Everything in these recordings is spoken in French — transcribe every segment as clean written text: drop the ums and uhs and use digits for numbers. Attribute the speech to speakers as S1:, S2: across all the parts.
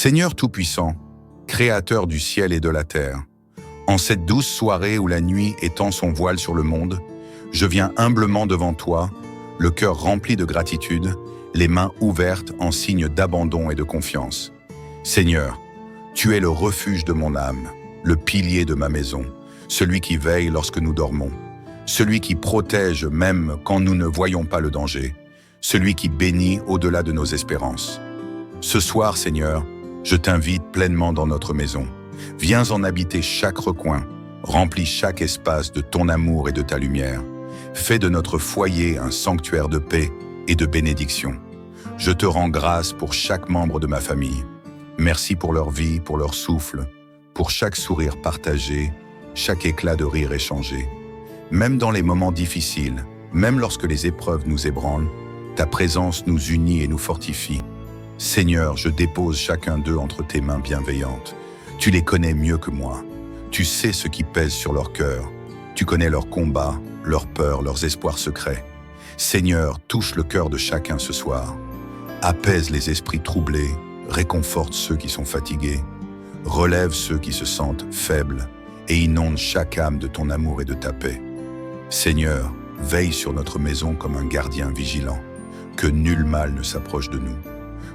S1: Seigneur Tout-Puissant, Créateur du ciel et de la terre, en cette douce soirée où la nuit étend son voile sur le monde, je viens humblement devant toi, le cœur rempli de gratitude, les mains ouvertes en signe d'abandon et de confiance. Seigneur, tu es le refuge de mon âme, le pilier de ma maison, celui qui veille lorsque nous dormons, celui qui protège même quand nous ne voyons pas le danger, celui qui bénit au-delà de nos espérances. Ce soir, Seigneur, je t'invite pleinement dans notre maison. Viens en habiter chaque recoin, remplis chaque espace de ton amour et de ta lumière. Fais de notre foyer un sanctuaire de paix et de bénédiction. Je te rends grâce pour chaque membre de ma famille. Merci pour leur vie, pour leur souffle, pour chaque sourire partagé, chaque éclat de rire échangé. Même dans les moments difficiles, même lorsque les épreuves nous ébranlent, ta présence nous unit et nous fortifie. Seigneur, je dépose chacun d'eux entre tes mains bienveillantes. Tu les connais mieux que moi. Tu sais ce qui pèse sur leur cœur. Tu connais leurs combats, leurs peurs, leurs espoirs secrets. Seigneur, touche le cœur de chacun ce soir. Apaise les esprits troublés, réconforte ceux qui sont fatigués, relève ceux qui se sentent faibles et inonde chaque âme de ton amour et de ta paix. Seigneur, veille sur notre maison comme un gardien vigilant, que nul mal ne s'approche de nous,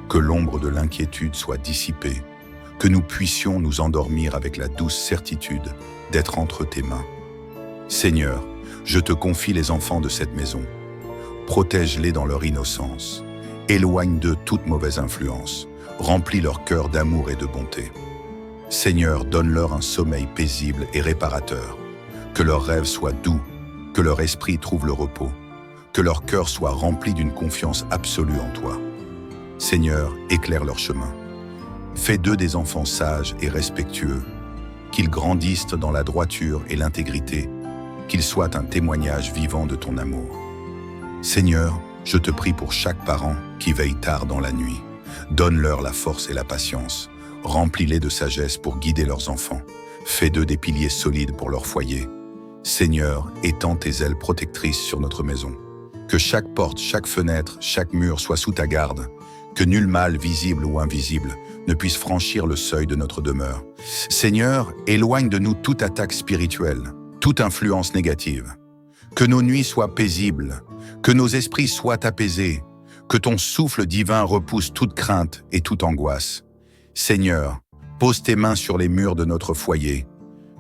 S1: que l'ombre de l'inquiétude soit dissipée, que nous puissions nous endormir avec la douce certitude d'être entre tes mains. Seigneur, je te confie les enfants de cette maison. Protège-les dans leur innocence. Éloigne d'eux toute mauvaise influence. Remplis leur cœur d'amour et de bonté. Seigneur, donne-leur un sommeil paisible et réparateur. Que leurs rêves soient doux, que leur esprit trouve le repos, que leur cœur soit rempli d'une confiance absolue en toi. Seigneur, éclaire leur chemin. Fais d'eux des enfants sages et respectueux, qu'ils grandissent dans la droiture et l'intégrité, qu'ils soient un témoignage vivant de ton amour. Seigneur, je te prie pour chaque parent qui veille tard dans la nuit. Donne-leur la force et la patience. Remplis-les de sagesse pour guider leurs enfants. Fais d'eux des piliers solides pour leur foyer. Seigneur, étends tes ailes protectrices sur notre maison. Que chaque porte, chaque fenêtre, chaque mur soit sous ta garde. Que nul mal, visible ou invisible, ne puisse franchir le seuil de notre demeure. Seigneur, éloigne de nous toute attaque spirituelle, toute influence négative. Que nos nuits soient paisibles, que nos esprits soient apaisés, que ton souffle divin repousse toute crainte et toute angoisse. Seigneur, pose tes mains sur les murs de notre foyer,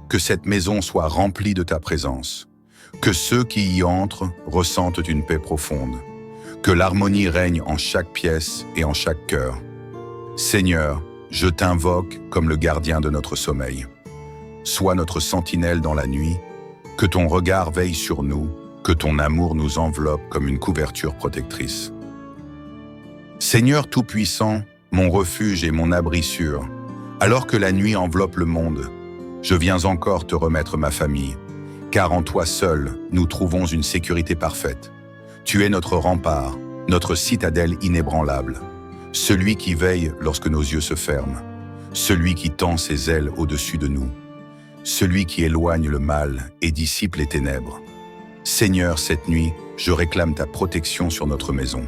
S1: que cette maison soit remplie de ta présence, que ceux qui y entrent ressentent une paix profonde, que l'harmonie règne en chaque pièce et en chaque cœur. Seigneur, je t'invoque comme le gardien de notre sommeil. Sois notre sentinelle dans la nuit, que ton regard veille sur nous, que ton amour nous enveloppe comme une couverture protectrice. Seigneur Tout-Puissant, mon refuge et mon abri sûr, alors que la nuit enveloppe le monde, je viens encore te remettre ma famille, car en toi seul, nous trouvons une sécurité parfaite. Tu es notre rempart, notre citadelle inébranlable, celui qui veille lorsque nos yeux se ferment, celui qui tend ses ailes au-dessus de nous, celui qui éloigne le mal et dissipe les ténèbres. Seigneur, cette nuit, je réclame ta protection sur notre maison.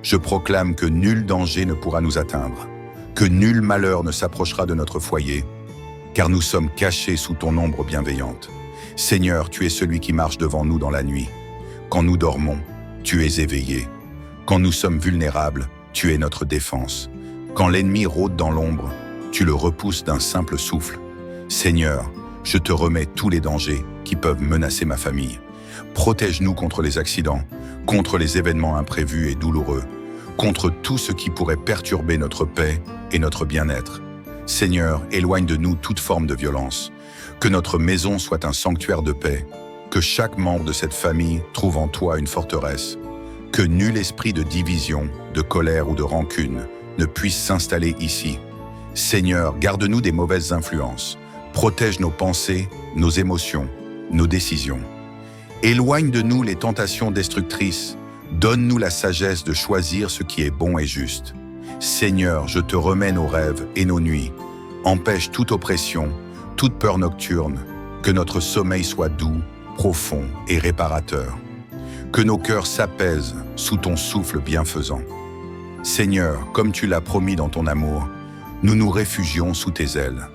S1: Je proclame que nul danger ne pourra nous atteindre, que nul malheur ne s'approchera de notre foyer, car nous sommes cachés sous ton ombre bienveillante. Seigneur, tu es celui qui marche devant nous dans la nuit. Quand nous dormons, tu es éveillé. Quand nous sommes vulnérables, tu es notre défense. Quand l'ennemi rôde dans l'ombre, tu le repousses d'un simple souffle. Seigneur, je te remets tous les dangers qui peuvent menacer ma famille. Protège-nous contre les accidents, contre les événements imprévus et douloureux, contre tout ce qui pourrait perturber notre paix et notre bien-être. Seigneur, éloigne de nous toute forme de violence. Que notre maison soit un sanctuaire de paix. Que chaque membre de cette famille trouve en toi une forteresse. Que nul esprit de division, de colère ou de rancune ne puisse s'installer ici. Seigneur, garde-nous des mauvaises influences. Protège nos pensées, nos émotions, nos décisions. Éloigne de nous les tentations destructrices. Donne-nous la sagesse de choisir ce qui est bon et juste. Seigneur, je te remets nos rêves et nos nuits. Empêche toute oppression, toute peur nocturne. Que notre sommeil soit doux, profond et réparateur. Que nos cœurs s'apaisent sous ton souffle bienfaisant. Seigneur, comme tu l'as promis dans ton amour, Nous nous réfugions sous tes ailes.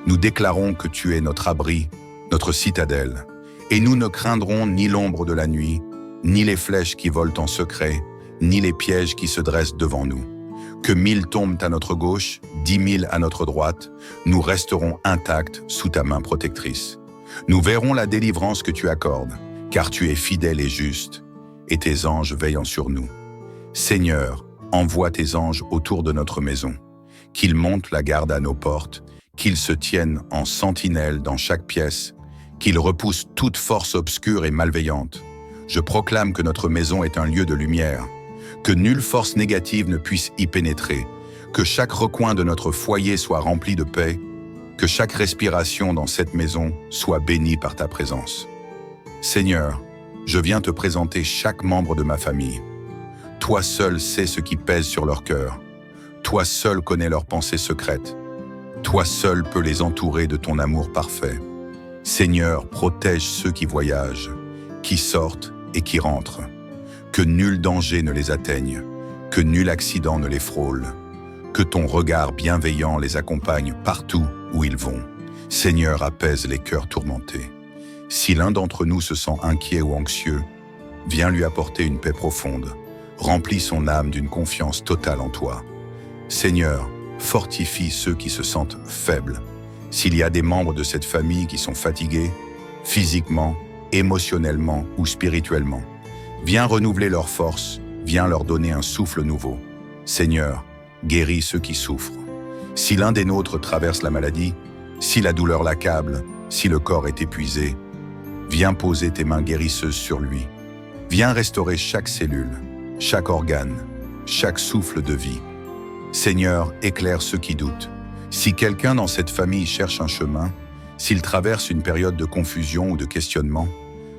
S1: Nous déclarons que tu es notre abri, notre citadelle, et nous ne craindrons ni l'ombre de la nuit, ni les flèches qui volent en secret, ni les pièges qui se dressent devant nous. Que 1000 tombent à notre gauche, 10 000 à notre droite, nous resterons intacts sous ta main protectrice. Nous verrons la délivrance que tu accordes, car tu es fidèle et juste, et tes anges veillant sur nous. Seigneur, envoie tes anges autour de notre maison, qu'ils montent la garde à nos portes, qu'ils se tiennent en sentinelle dans chaque pièce, qu'ils repoussent toute force obscure et malveillante. Je proclame que notre maison est un lieu de lumière, que nulle force négative ne puisse y pénétrer, que chaque recoin de notre foyer soit rempli de paix, que chaque respiration dans cette maison soit bénie par ta présence. Seigneur, je viens te présenter chaque membre de ma famille. Toi seul sais ce qui pèse sur leur cœur. Toi seul connais leurs pensées secrètes. Toi seul peux les entourer de ton amour parfait. Seigneur, protège ceux qui voyagent, qui sortent et qui rentrent. Que nul danger ne les atteigne, que nul accident ne les frôle. Que ton regard bienveillant les accompagne partout où ils vont. Seigneur, apaise les cœurs tourmentés. Si l'un d'entre nous se sent inquiet ou anxieux, viens lui apporter une paix profonde. Remplis son âme d'une confiance totale en toi. Seigneur, fortifie ceux qui se sentent faibles. S'il y a des membres de cette famille qui sont fatigués, physiquement, émotionnellement ou spirituellement, viens renouveler leurs forces, viens leur donner un souffle nouveau. Seigneur, guéris ceux qui souffrent. Si l'un des nôtres traverse la maladie, si la douleur l'accable, si le corps est épuisé, viens poser tes mains guérisseuses sur lui. Viens restaurer chaque cellule, chaque organe, chaque souffle de vie. Seigneur, éclaire ceux qui doutent. Si quelqu'un dans cette famille cherche un chemin, s'il traverse une période de confusion ou de questionnement,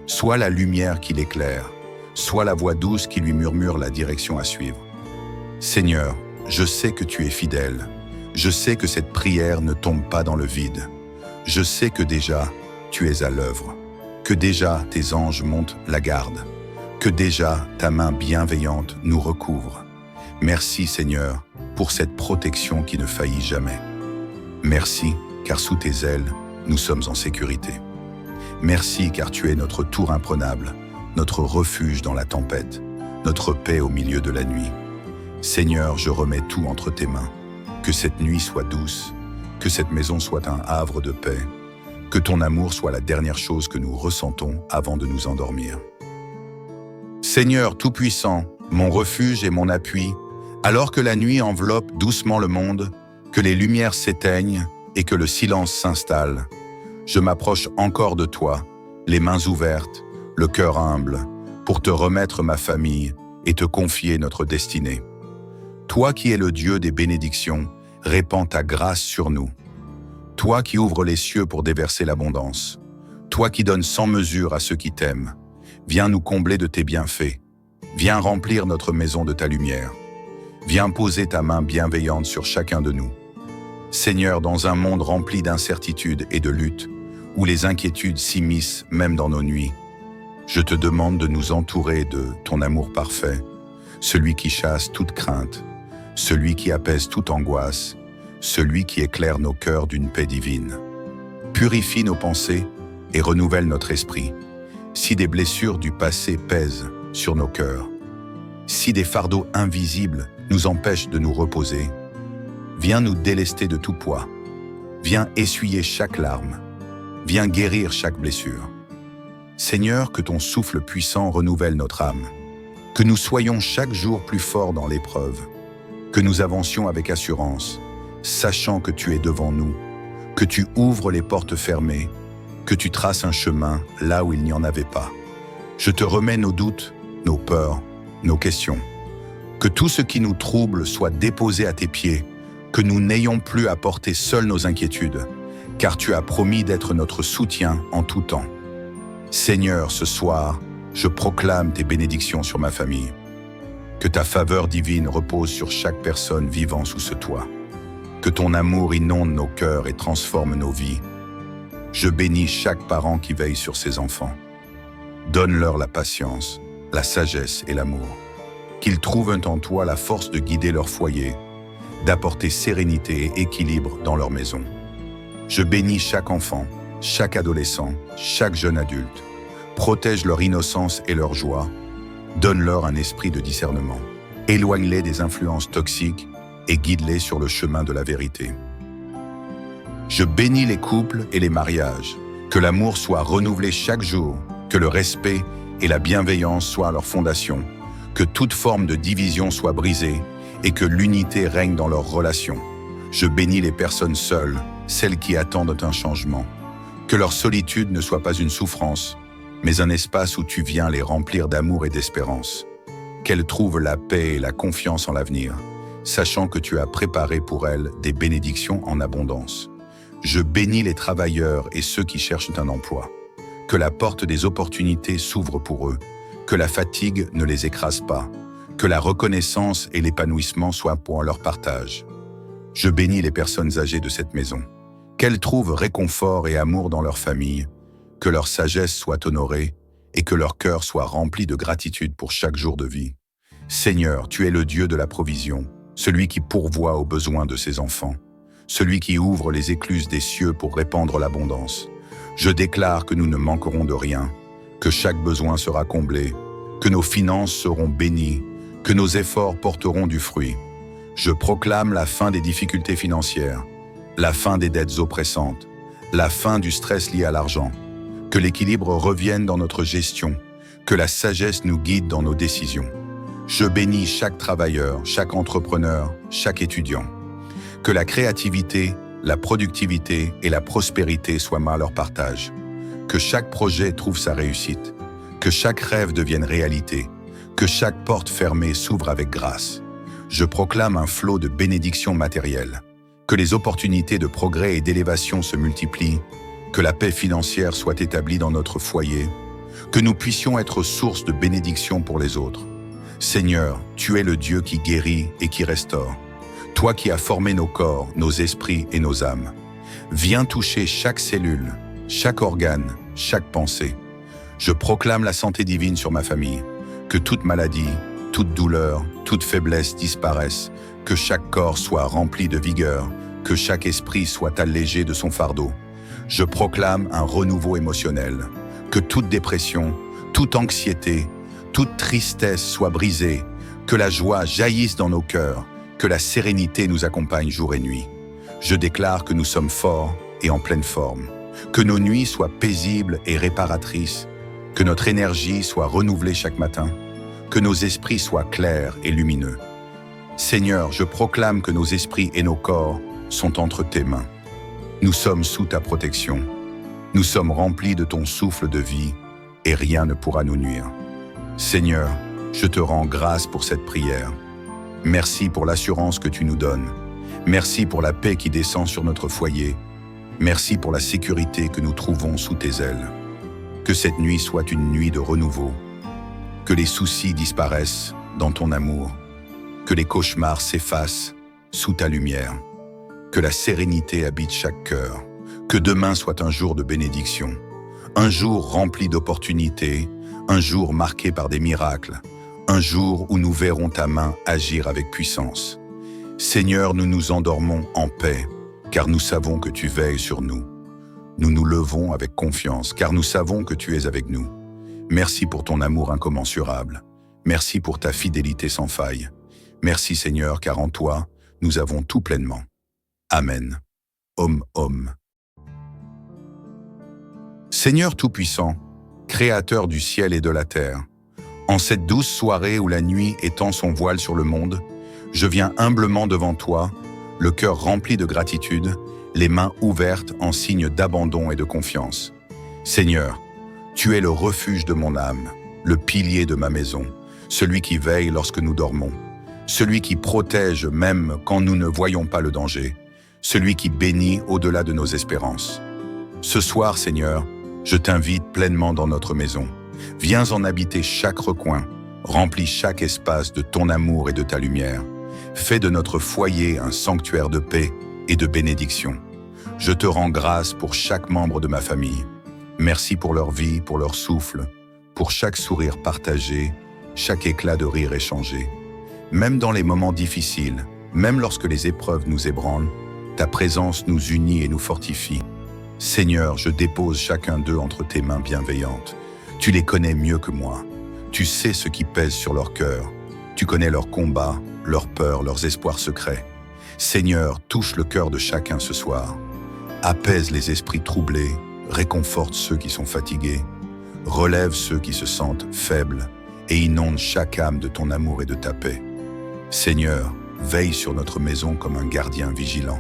S1: sois la lumière qui l'éclaire, sois la voix douce qui lui murmure la direction à suivre. Seigneur, je sais que tu es fidèle. Je sais que cette prière ne tombe pas dans le vide. Je sais que déjà, tu es à l'œuvre, que déjà tes anges montent la garde, que déjà ta main bienveillante nous recouvre. Merci Seigneur pour cette protection qui ne faillit jamais. Merci car sous tes ailes, nous sommes en sécurité. Merci car tu es notre tour imprenable, notre refuge dans la tempête, notre paix au milieu de la nuit. Seigneur, je remets tout entre tes mains. Que cette nuit soit douce, que cette maison soit un havre de paix, que ton amour soit la dernière chose que nous ressentons avant de nous endormir. Seigneur Tout-Puissant, mon refuge et mon appui, alors que la nuit enveloppe doucement le monde, que les lumières s'éteignent et que le silence s'installe, je m'approche encore de toi, les mains ouvertes, le cœur humble, pour te remettre ma famille et te confier notre destinée. Toi qui es le Dieu des bénédictions, répands ta grâce sur nous. Toi qui ouvres les cieux pour déverser l'abondance. Toi qui donnes sans mesure à ceux qui t'aiment. Viens nous combler de tes bienfaits. Viens remplir notre maison de ta lumière. Viens poser ta main bienveillante sur chacun de nous. Seigneur, dans un monde rempli d'incertitudes et de luttes, où les inquiétudes s'immiscent même dans nos nuits, je te demande de nous entourer de ton amour parfait, celui qui chasse toute crainte, celui qui apaise toute angoisse, celui qui éclaire nos cœurs d'une paix divine. Purifie nos pensées et renouvelle notre esprit. Si des blessures du passé pèsent sur nos cœurs, si des fardeaux invisibles nous empêchent de nous reposer, viens nous délester de tout poids. Viens essuyer chaque larme. Viens guérir chaque blessure. Seigneur, que ton souffle puissant renouvelle notre âme. Que nous soyons chaque jour plus forts dans l'épreuve. Que nous avancions avec assurance, sachant que tu es devant nous, que tu ouvres les portes fermées, que tu traces un chemin là où il n'y en avait pas. Je te remets nos doutes, nos peurs, nos questions. Que tout ce qui nous trouble soit déposé à tes pieds, que nous n'ayons plus à porter seuls nos inquiétudes, car tu as promis d'être notre soutien en tout temps. Seigneur, ce soir, je proclame tes bénédictions sur ma famille. Que ta faveur divine repose sur chaque personne vivant sous ce toit. Que ton amour inonde nos cœurs et transforme nos vies. Je bénis chaque parent qui veille sur ses enfants. Donne-leur la patience, la sagesse et l'amour. Qu'ils trouvent en toi la force de guider leur foyer, d'apporter sérénité et équilibre dans leur maison. Je bénis chaque enfant, chaque adolescent, chaque jeune adulte. Protège leur innocence et leur joie. Donne-leur un esprit de discernement. Éloigne-les des influences toxiques et guide-les sur le chemin de la vérité. Je bénis les couples et les mariages. Que l'amour soit renouvelé chaque jour, que le respect et la bienveillance soient leur fondation, que toute forme de division soit brisée et que l'unité règne dans leurs relations. Je bénis les personnes seules, celles qui attendent un changement. Que leur solitude ne soit pas une souffrance, mais un espace où tu viens les remplir d'amour et d'espérance. Qu'elles trouvent la paix et la confiance en l'avenir, sachant que tu as préparé pour elles des bénédictions en abondance. Je bénis les travailleurs et ceux qui cherchent un emploi. Que la porte des opportunités s'ouvre pour eux, que la fatigue ne les écrase pas, que la reconnaissance et l'épanouissement soient pour leur partage. Je bénis les personnes âgées de cette maison. Qu'elles trouvent réconfort et amour dans leur famille, que leur sagesse soit honorée et que leur cœur soit rempli de gratitude pour chaque jour de vie. Seigneur, tu es le Dieu de la provision, celui qui pourvoit aux besoins de ses enfants, celui qui ouvre les écluses des cieux pour répandre l'abondance. Je déclare que nous ne manquerons de rien, que chaque besoin sera comblé, que nos finances seront bénies, que nos efforts porteront du fruit. Je proclame la fin des difficultés financières, la fin des dettes oppressantes, la fin du stress lié à l'argent, que l'équilibre revienne dans notre gestion, que la sagesse nous guide dans nos décisions. Je bénis chaque travailleur, chaque entrepreneur, chaque étudiant. Que la créativité, la productivité et la prospérité soient à leur partage. Que chaque projet trouve sa réussite. Que chaque rêve devienne réalité. Que chaque porte fermée s'ouvre avec grâce. Je proclame un flot de bénédictions matérielles. Que les opportunités de progrès et d'élévation se multiplient. Que la paix financière soit établie dans notre foyer. Que nous puissions être source de bénédictions pour les autres. Seigneur, tu es le Dieu qui guérit et qui restaure. Toi qui as formé nos corps, nos esprits et nos âmes. Viens toucher chaque cellule, chaque organe, chaque pensée. Je proclame la santé divine sur ma famille. Que toute maladie, toute douleur, toute faiblesse disparaisse. Que chaque corps soit rempli de vigueur. Que chaque esprit soit allégé de son fardeau. Je proclame un renouveau émotionnel. Que toute dépression, toute anxiété, toute tristesse soit brisée. Que la joie jaillisse dans nos cœurs. Que la sérénité nous accompagne jour et nuit. Je déclare que nous sommes forts et en pleine forme. Que nos nuits soient paisibles et réparatrices. Que notre énergie soit renouvelée chaque matin. Que nos esprits soient clairs et lumineux. Seigneur, je proclame que nos esprits et nos corps sont entre tes mains. Nous sommes sous ta protection. Nous sommes remplis de ton souffle de vie et rien ne pourra nous nuire. Seigneur, je te rends grâce pour cette prière. Merci pour l'assurance que tu nous donnes. Merci pour la paix qui descend sur notre foyer. Merci pour la sécurité que nous trouvons sous tes ailes. Que cette nuit soit une nuit de renouveau. Que les soucis disparaissent dans ton amour. Que les cauchemars s'effacent sous ta lumière. Que la sérénité habite chaque cœur. Que demain soit un jour de bénédiction. Un jour rempli d'opportunités. Un jour marqué par des miracles. Un jour où nous verrons ta main agir avec puissance. Seigneur, nous nous endormons en paix, car nous savons que tu veilles sur nous. Nous nous levons avec confiance, car nous savons que tu es avec nous. Merci pour ton amour incommensurable. Merci pour ta fidélité sans faille. Merci Seigneur, car en toi, nous avons tout pleinement. Amen. Om. Seigneur Tout-Puissant, Créateur du ciel et de la terre, en cette douce soirée où la nuit étend son voile sur le monde, je viens humblement devant toi, le cœur rempli de gratitude, les mains ouvertes en signe d'abandon et de confiance. Seigneur, tu es le refuge de mon âme, le pilier de ma maison, celui qui veille lorsque nous dormons, celui qui protège même quand nous ne voyons pas le danger, celui qui bénit au-delà de nos espérances. Ce soir, Seigneur, je t'invite pleinement dans notre maison. Viens en habiter chaque recoin, remplis chaque espace de ton amour et de ta lumière. Fais de notre foyer un sanctuaire de paix et de bénédiction. Je te rends grâce pour chaque membre de ma famille. Merci pour leur vie, pour leur souffle, pour chaque sourire partagé, chaque éclat de rire échangé. Même dans les moments difficiles, Même lorsque les épreuves nous ébranlent, ta présence nous unit et nous fortifie. Seigneur, je dépose chacun d'eux entre tes mains bienveillantes. Tu les connais mieux que moi. Tu sais ce qui pèse sur leur cœur. Tu connais leurs combats, leurs peurs, leurs espoirs secrets. Seigneur, touche le cœur de chacun ce soir. Apaise les esprits troublés, réconforte ceux qui sont fatigués, relève ceux qui se sentent faibles et inonde chaque âme de ton amour et de ta paix. Seigneur, veille sur notre maison comme un gardien vigilant,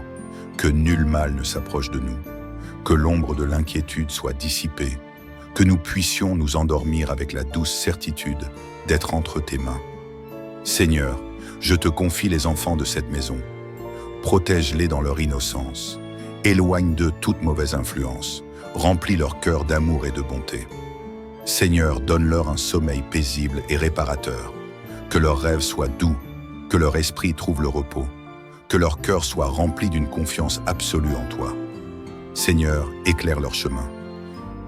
S1: que nul mal ne s'approche de nous, que l'ombre de l'inquiétude soit dissipée, que nous puissions nous endormir avec la douce certitude d'être entre tes mains. Seigneur, je te confie les enfants de cette maison. Protège-les dans leur innocence. Éloigne d'eux toute mauvaise influence. Remplis leur cœur d'amour et de bonté. Seigneur, donne-leur un sommeil paisible et réparateur. Que leurs rêves soient doux, que leur esprit trouve le repos, que leur cœur soit rempli d'une confiance absolue en toi. Seigneur, éclaire leur chemin.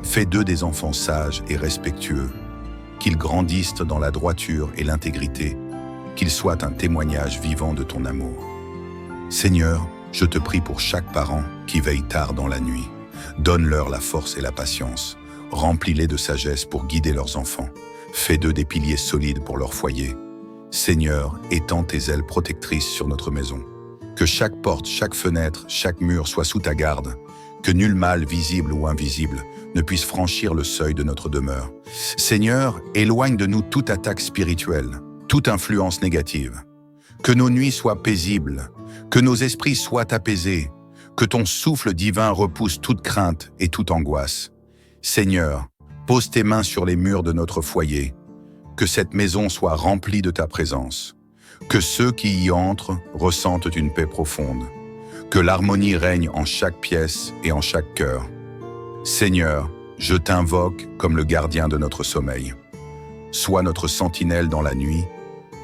S1: Fais d'eux des enfants sages et respectueux, qu'ils grandissent dans la droiture et l'intégrité, qu'ils soient un témoignage vivant de ton amour. Seigneur, je te prie pour chaque parent qui veille tard dans la nuit. Donne-leur la force et la patience. Remplis-les de sagesse pour guider leurs enfants. Fais d'eux des piliers solides pour leur foyer. Seigneur, étends tes ailes protectrices sur notre maison. Que chaque porte, chaque fenêtre, chaque mur soit sous ta garde. Que nul mal, visible ou invisible, ne puisse franchir le seuil de notre demeure. Seigneur, éloigne de nous toute attaque spirituelle, toute influence négative. Que nos nuits soient paisibles, que nos esprits soient apaisés, que ton souffle divin repousse toute crainte et toute angoisse. Seigneur, pose tes mains sur les murs de notre foyer, que cette maison soit remplie de ta présence, que ceux qui y entrent ressentent une paix profonde, que l'harmonie règne en chaque pièce et en chaque cœur. Seigneur, je t'invoque comme le gardien de notre sommeil. Sois notre sentinelle dans la nuit,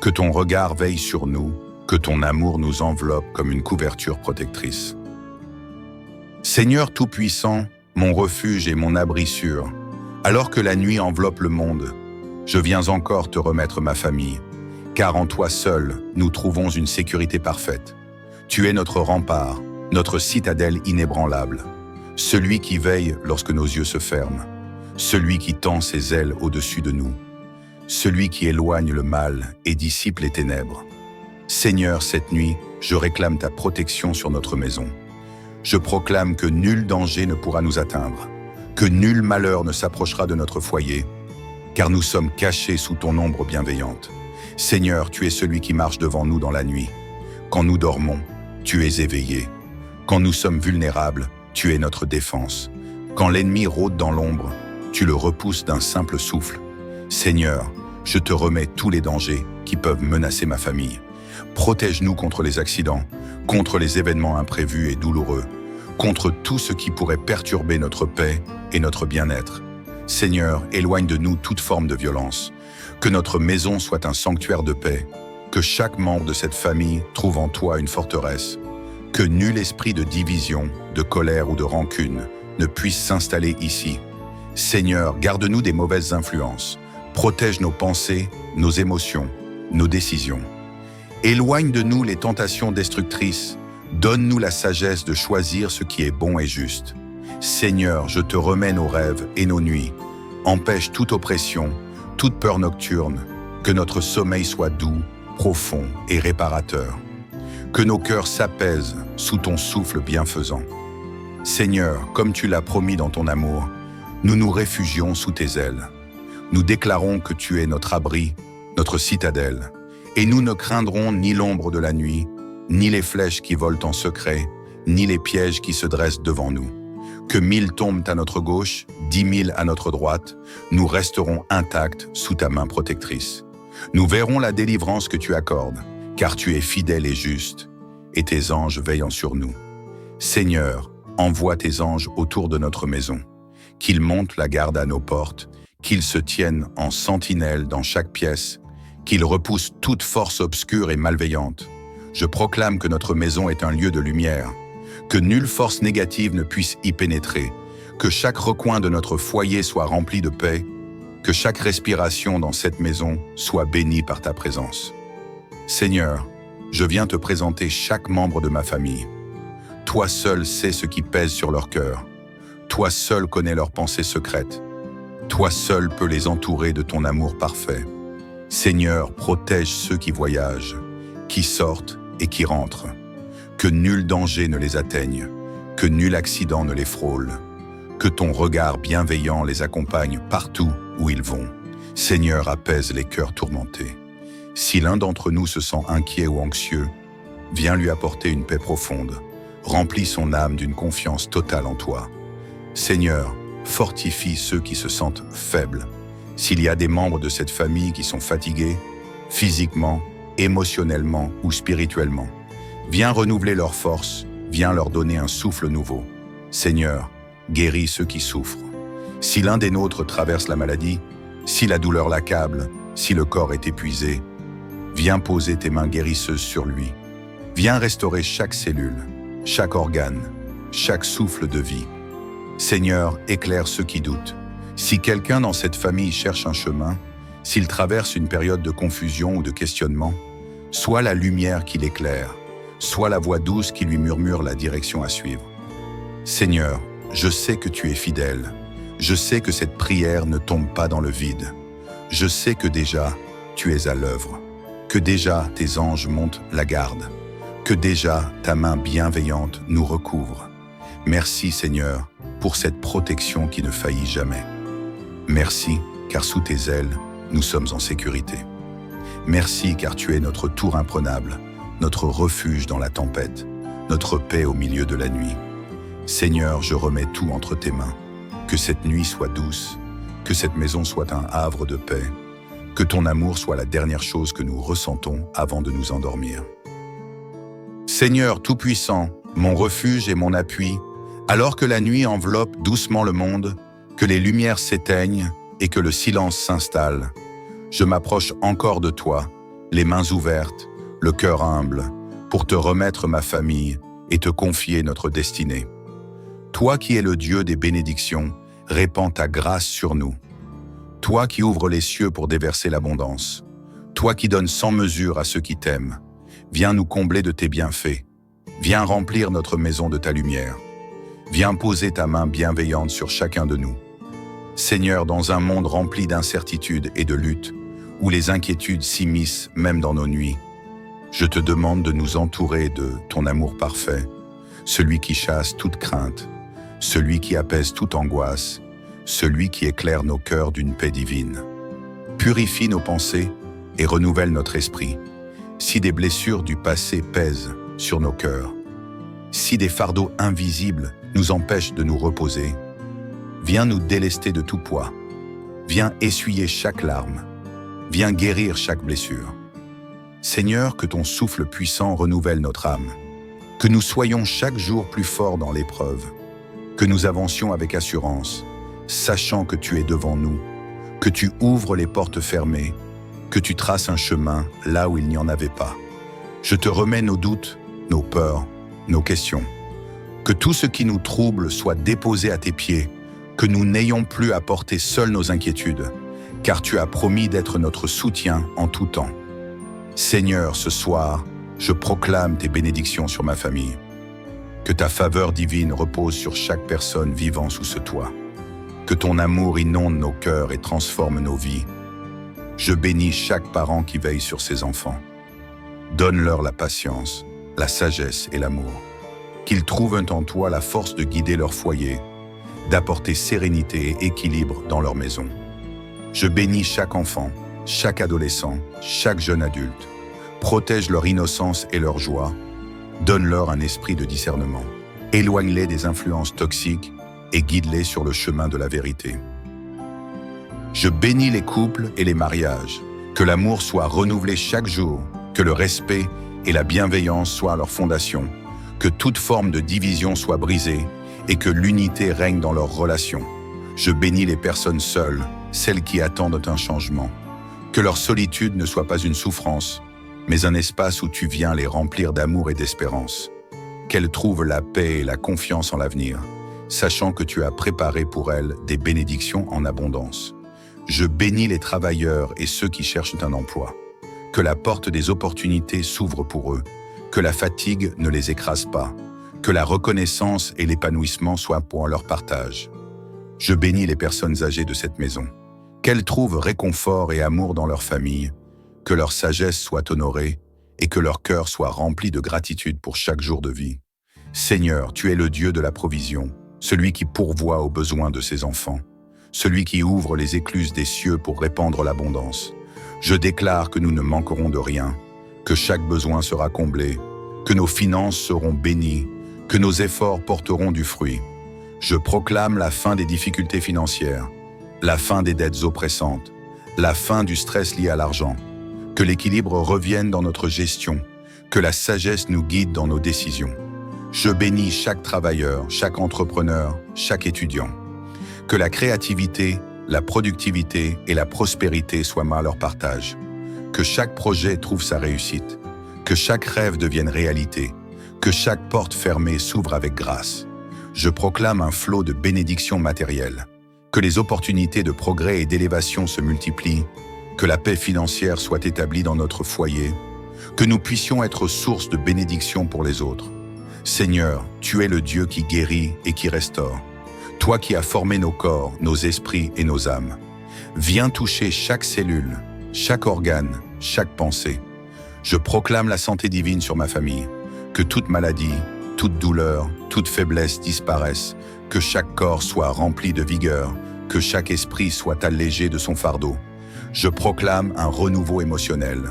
S1: que ton regard veille sur nous, que ton amour nous enveloppe comme une couverture protectrice. Seigneur Tout-Puissant, mon refuge et mon abri sûr, alors que la nuit enveloppe le monde, je viens encore te remettre ma famille, car en toi seul, nous trouvons une sécurité parfaite. Tu es notre rempart, notre citadelle inébranlable, celui qui veille lorsque nos yeux se ferment, celui qui tend ses ailes au-dessus de nous, celui qui éloigne le mal et dissipe les ténèbres. Seigneur, cette nuit, je réclame ta protection sur notre maison. Je proclame que nul danger ne pourra nous atteindre, que nul malheur ne s'approchera de notre foyer, car nous sommes cachés sous ton ombre bienveillante. Seigneur, tu es celui qui marche devant nous dans la nuit. Quand nous dormons, tu es éveillé. Quand nous sommes vulnérables, tu es notre défense. Quand l'ennemi rôde dans l'ombre, tu le repousses d'un simple souffle. Seigneur, je te remets tous les dangers qui peuvent menacer ma famille. Protège-nous contre les accidents, contre les événements imprévus et douloureux, contre tout ce qui pourrait perturber notre paix et notre bien-être. Seigneur, éloigne de nous toute forme de violence. Que notre maison soit un sanctuaire de paix. Que chaque membre de cette famille trouve en toi une forteresse. Que nul esprit de division, de colère ou de rancune ne puisse s'installer ici. Seigneur, garde-nous des mauvaises influences. Protège nos pensées, nos émotions, nos décisions. Éloigne de nous les tentations destructrices. Donne-nous la sagesse de choisir ce qui est bon et juste. Seigneur, je te remets nos rêves et nos nuits. Empêche toute oppression, toute peur nocturne. Que notre sommeil soit doux, profond et réparateur. Que nos cœurs s'apaisent sous ton souffle bienfaisant. Seigneur, comme tu l'as promis dans ton amour, nous nous réfugions sous tes ailes. Nous déclarons que tu es notre abri, notre citadelle, et nous ne craindrons ni l'ombre de la nuit, ni les flèches qui volent en secret, ni les pièges qui se dressent devant nous. Que 1000 tombent à notre gauche, 10 000 à notre droite, nous resterons intacts sous ta main protectrice. Nous verrons la délivrance que tu accordes, car tu es fidèle et juste, et tes anges veillant sur nous. Seigneur, envoie tes anges autour de notre maison, qu'ils montent la garde à nos portes, qu'ils se tiennent en sentinelle dans chaque pièce, qu'ils repoussent toute force obscure et malveillante. Je proclame que notre maison est un lieu de lumière, que nulle force négative ne puisse y pénétrer, que chaque recoin de notre foyer soit rempli de paix, que chaque respiration dans cette maison soit bénie par ta présence. Seigneur, je viens te présenter chaque membre de ma famille. Toi seul sais ce qui pèse sur leur cœur. Toi seul connais leurs pensées secrètes. Toi seul peux les entourer de ton amour parfait. Seigneur, protège ceux qui voyagent, qui sortent et qui rentrent. Que nul danger ne les atteigne, que nul accident ne les frôle. Que ton regard bienveillant les accompagne partout où ils vont. Seigneur, apaise les cœurs tourmentés. Si l'un d'entre nous se sent inquiet ou anxieux, viens lui apporter une paix profonde. Remplis son âme d'une confiance totale en toi. Seigneur, fortifie ceux qui se sentent faibles. S'il y a des membres de cette famille qui sont fatigués, physiquement, émotionnellement ou spirituellement, viens renouveler leurs forces, viens leur donner un souffle nouveau. Seigneur, guéris ceux qui souffrent. Si l'un des nôtres traverse la maladie, si la douleur l'accable, si le corps est épuisé, viens poser tes mains guérisseuses sur lui. Viens restaurer chaque cellule, chaque organe, chaque souffle de vie. Seigneur, éclaire ceux qui doutent. Si quelqu'un dans cette famille cherche un chemin, s'il traverse une période de confusion ou de questionnement, sois la lumière qui l'éclaire, sois la voix douce qui lui murmure la direction à suivre. Seigneur, je sais que tu es fidèle. Je sais que cette prière ne tombe pas dans le vide. Je sais que déjà, tu es à l'œuvre, que déjà tes anges montent la garde, que déjà ta main bienveillante nous recouvre. Merci Seigneur pour cette protection qui ne faillit jamais. Merci car sous tes ailes, nous sommes en sécurité. Merci car tu es notre tour imprenable, notre refuge dans la tempête, notre paix au milieu de la nuit. Seigneur, je remets tout entre tes mains. Que cette nuit soit douce, que cette maison soit un havre de paix, que ton amour soit la dernière chose que nous ressentons avant de nous endormir. Seigneur Tout-Puissant, mon refuge et mon appui, alors que la nuit enveloppe doucement le monde, que les lumières s'éteignent et que le silence s'installe, je m'approche encore de toi, les mains ouvertes, le cœur humble, pour te remettre ma famille et te confier notre destinée. Toi qui es le Dieu des bénédictions, répands ta grâce sur nous. Toi qui ouvres les cieux pour déverser l'abondance. Toi qui donnes sans mesure à ceux qui t'aiment. Viens nous combler de tes bienfaits. Viens remplir notre maison de ta lumière. Viens poser ta main bienveillante sur chacun de nous. Seigneur, dans un monde rempli d'incertitudes et de luttes, où les inquiétudes s'immiscent même dans nos nuits, je te demande de nous entourer de ton amour parfait, celui qui chasse toute crainte, celui qui apaise toute angoisse, celui qui éclaire nos cœurs d'une paix divine. Purifie nos pensées et renouvelle notre esprit. Si des blessures du passé pèsent sur nos cœurs, si des fardeaux invisibles nous empêchent de nous reposer, viens nous délester de tout poids. Viens essuyer chaque larme. Viens guérir chaque blessure. Seigneur, que ton souffle puissant renouvelle notre âme. Que nous soyons chaque jour plus forts dans l'épreuve. Que nous avancions avec assurance, sachant que tu es devant nous, que tu ouvres les portes fermées, que tu traces un chemin là où il n'y en avait pas. Je te remets nos doutes, nos peurs, nos questions. Que tout ce qui nous trouble soit déposé à tes pieds, que nous n'ayons plus à porter seuls nos inquiétudes, car tu as promis d'être notre soutien en tout temps. Seigneur, ce soir, je proclame tes bénédictions sur ma famille. Que ta faveur divine repose sur chaque personne vivant sous ce toit. Que ton amour inonde nos cœurs et transforme nos vies. Je bénis chaque parent qui veille sur ses enfants. Donne-leur la patience, la sagesse et l'amour. Qu'ils trouvent en toi la force de guider leur foyer, d'apporter sérénité et équilibre dans leur maison. Je bénis chaque enfant, chaque adolescent, chaque jeune adulte. Protège leur innocence et leur joie. Donne-leur un esprit de discernement. Éloigne-les des influences toxiques et guide-les sur le chemin de la vérité. Je bénis les couples et les mariages. Que l'amour soit renouvelé chaque jour, que le respect et la bienveillance soient leur fondation, que toute forme de division soit brisée et que l'unité règne dans leurs relations. Je bénis les personnes seules, celles qui attendent un changement. Que leur solitude ne soit pas une souffrance, mais un espace où tu viens les remplir d'amour et d'espérance. Qu'elles trouvent la paix et la confiance en l'avenir, sachant que tu as préparé pour elles des bénédictions en abondance. Je bénis les travailleurs et ceux qui cherchent un emploi. que la porte des opportunités s'ouvre pour eux, que la fatigue ne les écrase pas, que la reconnaissance et l'épanouissement soient pour leur partage. Je bénis les personnes âgées de cette maison, qu'elles trouvent réconfort et amour dans leur famille, que leur sagesse soit honorée et que leur cœur soit rempli de gratitude pour chaque jour de vie. Seigneur, tu es le Dieu de la provision, celui qui pourvoit aux besoins de ses enfants, celui qui ouvre les écluses des cieux pour répandre l'abondance. Je déclare que nous ne manquerons de rien, que chaque besoin sera comblé, que nos finances seront bénies, que nos efforts porteront du fruit. Je proclame la fin des difficultés financières, la fin des dettes oppressantes, la fin du stress lié à l'argent, que l'équilibre revienne dans notre gestion, que la sagesse nous guide dans nos décisions. Je bénis chaque travailleur, chaque entrepreneur, chaque étudiant. Que la créativité, la productivité et la prospérité soient à leur partage. Que chaque projet trouve sa réussite. Que chaque rêve devienne réalité. Que chaque porte fermée s'ouvre avec grâce. Je proclame un flot de bénédictions matérielles. Que les opportunités de progrès et d'élévation se multiplient. Que la paix financière soit établie dans notre foyer. Que nous puissions être source de bénédictions pour les autres. Seigneur, tu es le Dieu qui guérit et qui restaure. Toi qui as formé nos corps, nos esprits et nos âmes. Viens toucher chaque cellule, chaque organe, chaque pensée. Je proclame la santé divine sur ma famille. Que toute maladie, toute douleur, toute faiblesse disparaisse. Que chaque corps soit rempli de vigueur. Que chaque esprit soit allégé de son fardeau. Je proclame un renouveau émotionnel.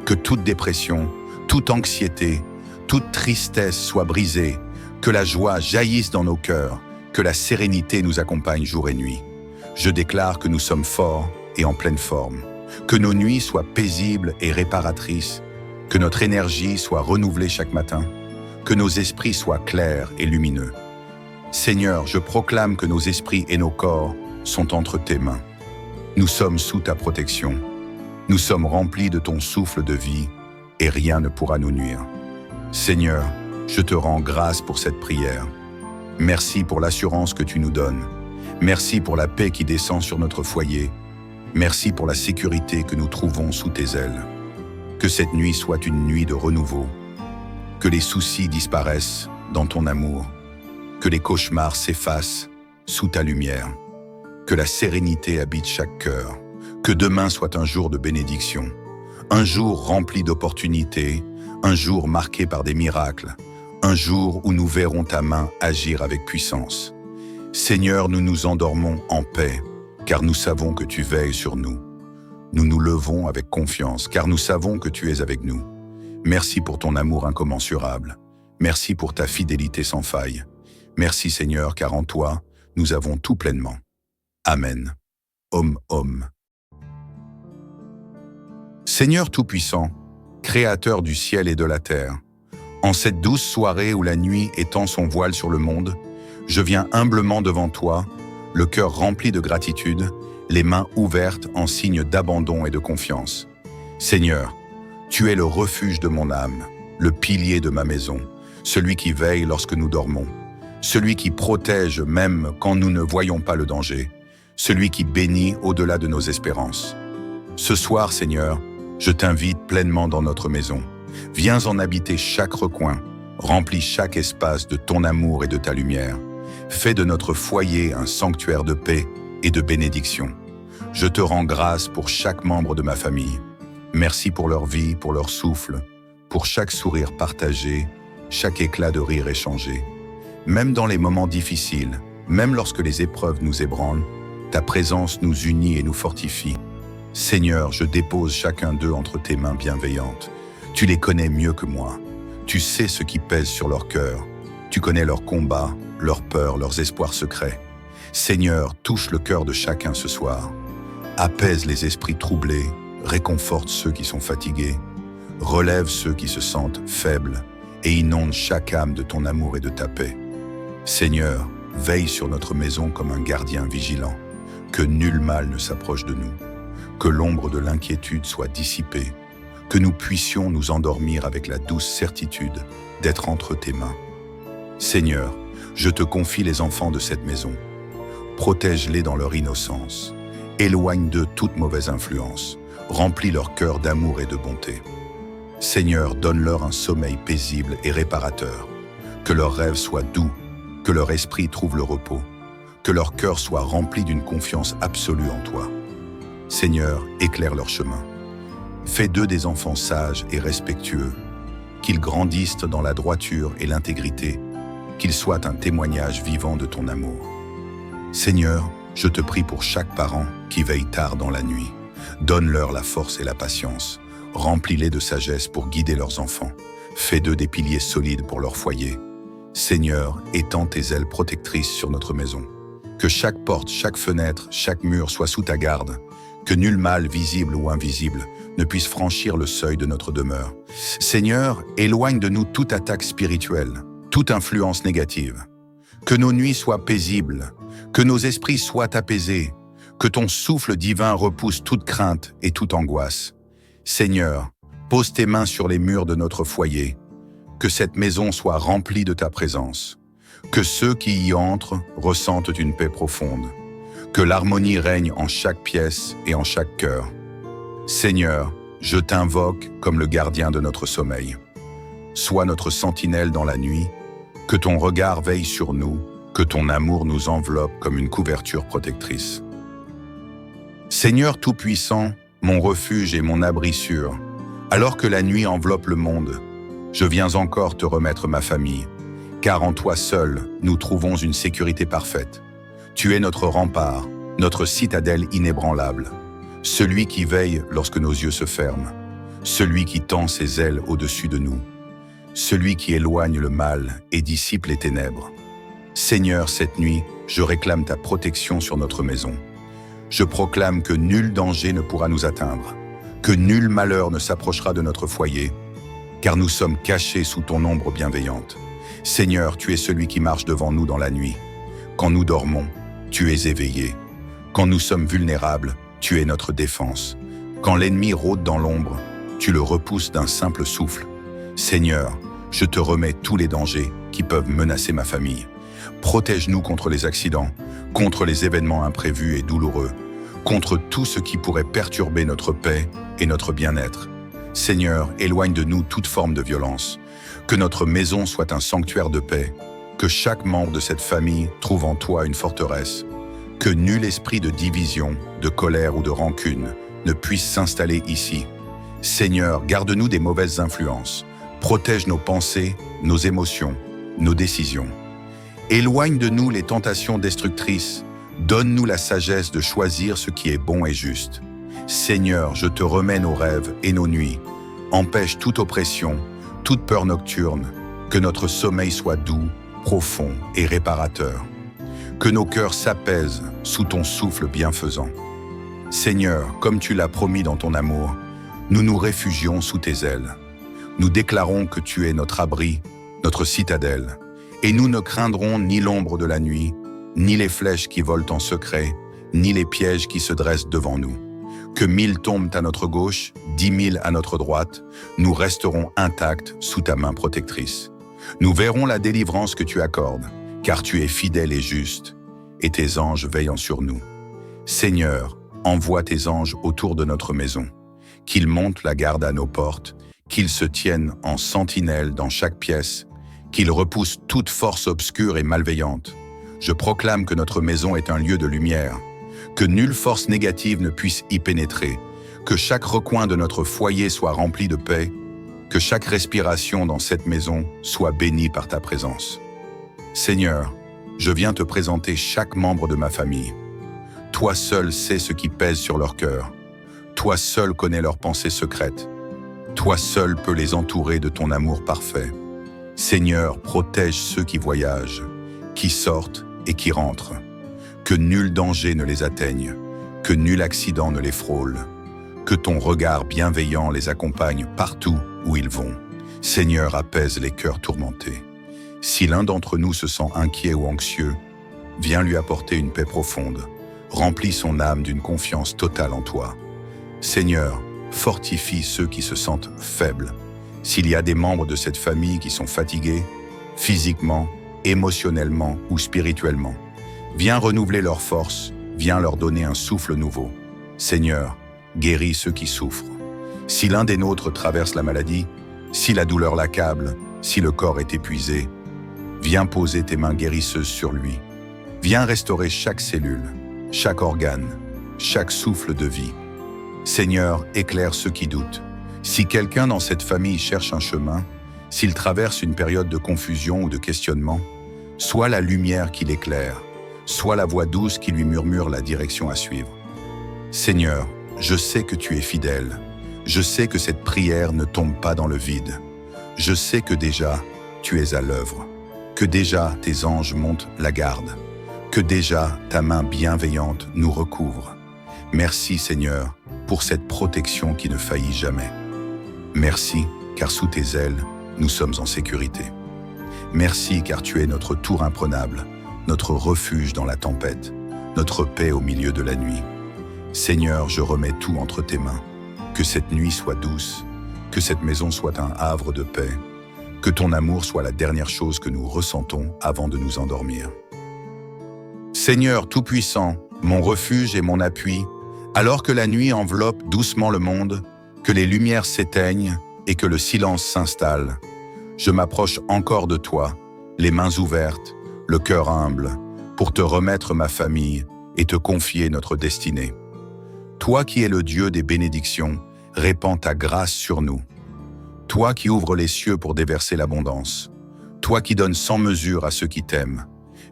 S1: Que toute dépression, toute anxiété, toute tristesse soit brisée. Que la joie jaillisse dans nos cœurs. Que la sérénité nous accompagne jour et nuit. Je déclare que nous sommes forts et en pleine forme. Que nos nuits soient paisibles et réparatrices. Que notre énergie soit renouvelée chaque matin. Que nos esprits soient clairs et lumineux. Seigneur, je proclame que nos esprits et nos corps sont entre tes mains. Nous sommes sous ta protection. Nous sommes remplis de ton souffle de vie et rien ne pourra nous nuire. Seigneur, je te rends grâce pour cette prière. Merci pour l'assurance que tu nous donnes. Merci pour la paix qui descend sur notre foyer. Merci pour la sécurité que nous trouvons sous tes ailes. Que cette nuit soit une nuit de renouveau. Que les soucis disparaissent dans ton amour. Que les cauchemars s'effacent sous ta lumière. Que la sérénité habite chaque cœur. Que demain soit un jour de bénédiction. Un jour rempli d'opportunités. Un jour marqué par des miracles. Un jour où nous verrons ta main agir avec puissance. Seigneur, nous nous endormons en paix, car nous savons que tu veilles sur nous. Nous nous levons avec confiance, car nous savons que tu es avec nous. Merci pour ton amour incommensurable. Merci pour ta fidélité sans faille. Merci Seigneur, car en toi, nous avons tout pleinement. Amen. Om. Seigneur Tout-Puissant, Créateur du ciel et de la terre, en cette douce soirée où la nuit étend son voile sur le monde, je viens humblement devant toi, le cœur rempli de gratitude, les mains ouvertes en signe d'abandon et de confiance. Seigneur, tu es le refuge de mon âme, le pilier de ma maison, celui qui veille lorsque nous dormons, celui qui protège même quand nous ne voyons pas le danger, celui qui bénit au-delà de nos espérances. Ce soir, Seigneur, je t'invite pleinement dans notre maison. Viens en habiter chaque recoin, remplis chaque espace de ton amour et de ta lumière. Fais de notre foyer un sanctuaire de paix et de bénédiction. Je te rends grâce pour chaque membre de ma famille. Merci pour leur vie, pour leur souffle, pour chaque sourire partagé, chaque éclat de rire échangé. Même dans les moments difficiles, même lorsque les épreuves nous ébranlent, ta présence nous unit et nous fortifie. Seigneur, je dépose chacun d'eux entre tes mains bienveillantes. Tu les connais mieux que moi. Tu sais ce qui pèse sur leur cœur. Tu connais leurs combats, leurs peurs, leurs espoirs secrets. Seigneur, touche le cœur de chacun ce soir. Apaise les esprits troublés, réconforte ceux qui sont fatigués, relève ceux qui se sentent faibles et inonde chaque âme de ton amour et de ta paix. Seigneur, veille sur notre maison comme un gardien vigilant, que nul mal ne s'approche de nous, que l'ombre de l'inquiétude soit dissipée, que nous puissions nous endormir avec la douce certitude d'être entre tes mains. Seigneur, je te confie les enfants de cette maison. Protège-les dans leur innocence. Éloigne d'eux toute mauvaise influence. remplis leur cœur d'amour et de bonté. Seigneur, donne-leur un sommeil paisible et réparateur, que leurs rêves soient doux, que leur esprit trouve le repos, que leur cœur soit rempli d'une confiance absolue en toi. Seigneur, éclaire leur chemin. Fais d'eux des enfants sages et respectueux, qu'ils grandissent dans la droiture et l'intégrité, qu'ils soient un témoignage vivant de ton amour. Seigneur, je te prie pour chaque parent qui veille tard dans la nuit. Donne-leur la force et la patience. Remplis-les de sagesse pour guider leurs enfants. Fais d'eux des piliers solides pour leur foyer. Seigneur, étends tes ailes protectrices sur notre maison. Que chaque porte, chaque fenêtre, chaque mur soit sous ta garde. Que nul mal, visible ou invisible, ne puisse franchir le seuil de notre demeure. Seigneur, éloigne de nous toute attaque spirituelle, toute influence négative. Que nos nuits soient paisibles, que nos esprits soient apaisés, que ton souffle divin repousse toute crainte et toute angoisse. Seigneur, pose tes mains sur les murs de notre foyer, que cette maison soit remplie de ta présence, que ceux qui y entrent ressentent une paix profonde, que l'harmonie règne en chaque pièce et en chaque cœur. Seigneur, je t'invoque comme le gardien de notre sommeil. Sois notre sentinelle dans la nuit, que ton regard veille sur nous, que ton amour nous enveloppe comme une couverture protectrice. Seigneur Tout-Puissant, mon refuge et mon abri sûr, alors que la nuit enveloppe le monde, je viens encore te remettre ma famille, car en toi seul, nous trouvons une sécurité parfaite. Tu es notre rempart, notre citadelle inébranlable, celui qui veille lorsque nos yeux se ferment, celui qui tend ses ailes au-dessus de nous, celui qui éloigne le mal et dissipe les ténèbres. Seigneur, cette nuit, je réclame ta protection sur notre maison. Je proclame que nul danger ne pourra nous atteindre, que nul malheur ne s'approchera de notre foyer, car nous sommes cachés sous ton ombre bienveillante. Seigneur, tu es celui qui marche devant nous dans la nuit. Quand nous dormons, tu es éveillé. Quand nous sommes vulnérables, tu es notre défense. Quand l'ennemi rôde dans l'ombre, tu le repousses d'un simple souffle. Seigneur, je te remets tous les dangers qui peuvent menacer ma famille. Protège-nous contre les accidents, contre les événements imprévus et douloureux, contre tout ce qui pourrait perturber notre paix et notre bien-être. Seigneur, éloigne de nous toute forme de violence. Que notre maison soit un sanctuaire de paix. Que chaque membre de cette famille trouve en toi une forteresse. Que nul esprit de division, de colère ou de rancune ne puisse s'installer ici. Seigneur, garde-nous des mauvaises influences. Protège nos pensées, nos émotions, nos décisions. Éloigne de nous les tentations destructrices. Donne-nous la sagesse de choisir ce qui est bon et juste. Seigneur, je te remets nos rêves et nos nuits. Empêche toute oppression, toute peur nocturne. Que notre sommeil soit doux, profond et réparateur. Que nos cœurs s'apaisent sous ton souffle bienfaisant. Seigneur, comme tu l'as promis dans ton amour, nous nous réfugions sous tes ailes. Nous déclarons que tu es notre abri, notre citadelle, et nous ne craindrons ni l'ombre de la nuit, ni les flèches qui volent en secret, ni les pièges qui se dressent devant nous. Que 1000 tombent à notre gauche, 10 000 à notre droite, nous resterons intacts sous ta main protectrice. Nous verrons la délivrance que tu accordes, car tu es fidèle et juste, et tes anges veillant sur nous. Seigneur, envoie tes anges autour de notre maison, qu'ils montent la garde à nos portes, qu'ils se tiennent en sentinelle dans chaque pièce, qu'ils repoussent toute force obscure et malveillante. Je proclame que notre maison est un lieu de lumière, que nulle force négative ne puisse y pénétrer, que chaque recoin de notre foyer soit rempli de paix, que chaque respiration dans cette maison soit bénie par ta présence. Seigneur, je viens te présenter chaque membre de ma famille. Toi seul sais ce qui pèse sur leur cœur. Toi seul connais leurs pensées secrètes. Toi seul peux les entourer de ton amour parfait. Seigneur, protège ceux qui voyagent, qui sortent et qui rentrent. Que nul danger ne les atteigne, que nul accident ne les frôle, que ton regard bienveillant les accompagne partout où ils vont. Seigneur, apaise les cœurs tourmentés. Si l'un d'entre nous se sent inquiet ou anxieux, viens lui apporter une paix profonde. Remplis son âme d'une confiance totale en toi. Seigneur, fortifie ceux qui se sentent faibles. S'il y a des membres de cette famille qui sont fatigués, physiquement, émotionnellement ou spirituellement, viens renouveler leurs forces, viens leur donner un souffle nouveau. Seigneur, guéris ceux qui souffrent. Si l'un des nôtres traverse la maladie, si la douleur l'accable, si le corps est épuisé, viens poser tes mains guérisseuses sur lui. Viens restaurer chaque cellule, chaque organe, chaque souffle de vie. Seigneur, éclaire ceux qui doutent. Si quelqu'un dans cette famille cherche un chemin, s'il traverse une période de confusion ou de questionnement, sois la lumière qui l'éclaire, sois la voix douce qui lui murmure la direction à suivre. Seigneur, je sais que tu es fidèle. Je sais que cette prière ne tombe pas dans le vide. Je sais que déjà, tu es à l'œuvre, que déjà tes anges montent la garde, que déjà ta main bienveillante nous recouvre. Merci Seigneur pour cette protection qui ne faillit jamais. Merci car sous tes ailes, nous sommes en sécurité. Merci car tu es notre tour imprenable, notre refuge dans la tempête, notre paix au milieu de la nuit. Seigneur, je remets tout entre tes mains. Que cette nuit soit douce, que cette maison soit un havre de paix, que ton amour soit la dernière chose que nous ressentons avant de nous endormir. Seigneur Tout-Puissant, mon refuge et mon appui, alors que la nuit enveloppe doucement le monde, que les lumières s'éteignent et que le silence s'installe, je m'approche encore de toi, les mains ouvertes, le cœur humble, pour te remettre ma famille et te confier notre destinée. Toi qui es le Dieu des bénédictions, répands ta grâce sur nous. Toi qui ouvres les cieux pour déverser l'abondance. Toi qui donnes sans mesure à ceux qui t'aiment.